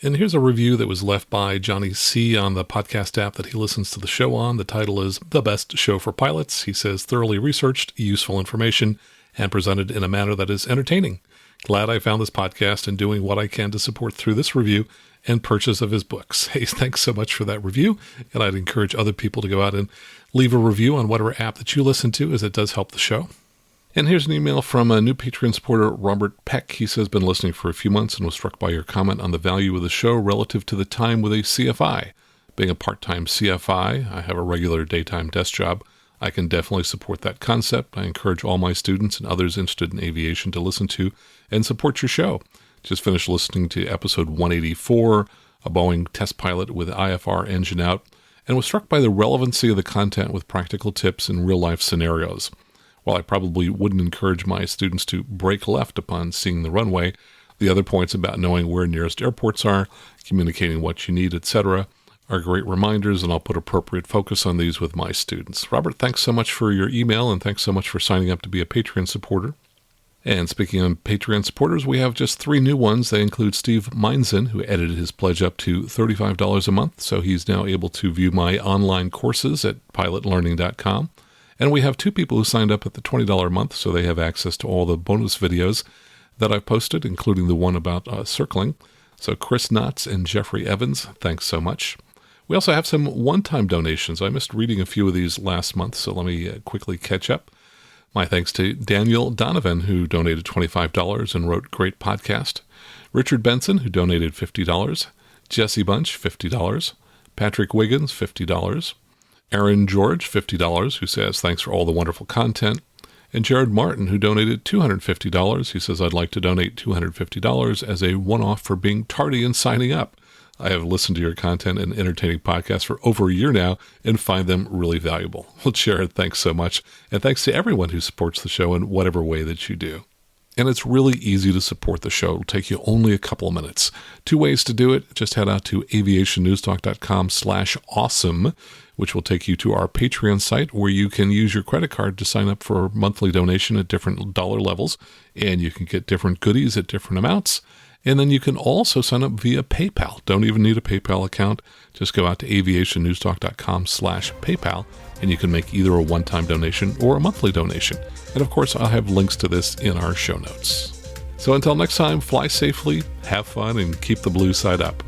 And here's a review that was left by Johnny C. on the podcast app that he listens to the show on. The title is The Best Show for Pilots. He says, thoroughly researched, useful information, and presented in a manner that is entertaining. Glad I found this podcast and doing what I can to support through this review and purchase of his books. Hey, thanks so much for that review. And I'd encourage other people to go out and leave a review on whatever app that you listen to, as it does help the show. And here's an email from a new Patreon supporter, Robert Peck. He says, been listening for a few months and was struck by your comment on the value of the show relative to the time with a CFI. Being a part-time CFI, I have a regular daytime desk job. I can definitely support that concept. I encourage all my students and others interested in aviation to listen to and support your show. Just finished listening to episode 184, a Boeing test pilot with IFR engine out, and was struck by the relevancy of the content with practical tips in real-life scenarios. While I probably wouldn't encourage my students to brake left upon seeing the runway, the other points about knowing where nearest airports are, communicating what you need, etc., are great reminders, and I'll put appropriate focus on these with my students. Robert, thanks so much for your email, and thanks so much for signing up to be a Patreon supporter. And speaking of Patreon supporters, we have just 3 new ones. They include Steve Meinzen, who edited his pledge up to $35 a month, so he's now able to view my online courses at pilotlearning.com. And we have 2 people who signed up at the $20 a month, so they have access to all the bonus videos that I've posted, including the one about circling. So Chris Knotts and Jeffrey Evans, thanks so much. We also have some one-time donations. I missed reading a few of these last month, so let me quickly catch up. My thanks to Daniel Donovan, who donated $25 and wrote great podcast. Richard Benson, who donated $50. Jesse Bunch, $50. Patrick Wiggins, $50. Aaron George, $50, who says, thanks for all the wonderful content. And Jared Martin, who donated $250. He says, I'd like to donate $250 as a one-off for being tardy in signing up. I have listened to your content and entertaining podcasts for over a year now and find them really valuable. Well, Jared, thanks so much. And thanks to everyone who supports the show in whatever way that you do. And it's really easy to support the show. It'll take you only a couple of minutes. 2 ways to do it. Just head out to aviationnewstalk.com/awesome, which will take you to our Patreon site where you can use your credit card to sign up for a monthly donation at different dollar levels. And you can get different goodies at different amounts. And then you can also sign up via PayPal. Don't even need a PayPal account. Just go out to aviationnewstalk.com/PayPal, and you can make either a one-time donation or a monthly donation. And of course, I'll have links to this in our show notes. So until next time, fly safely, have fun, and keep the blue side up.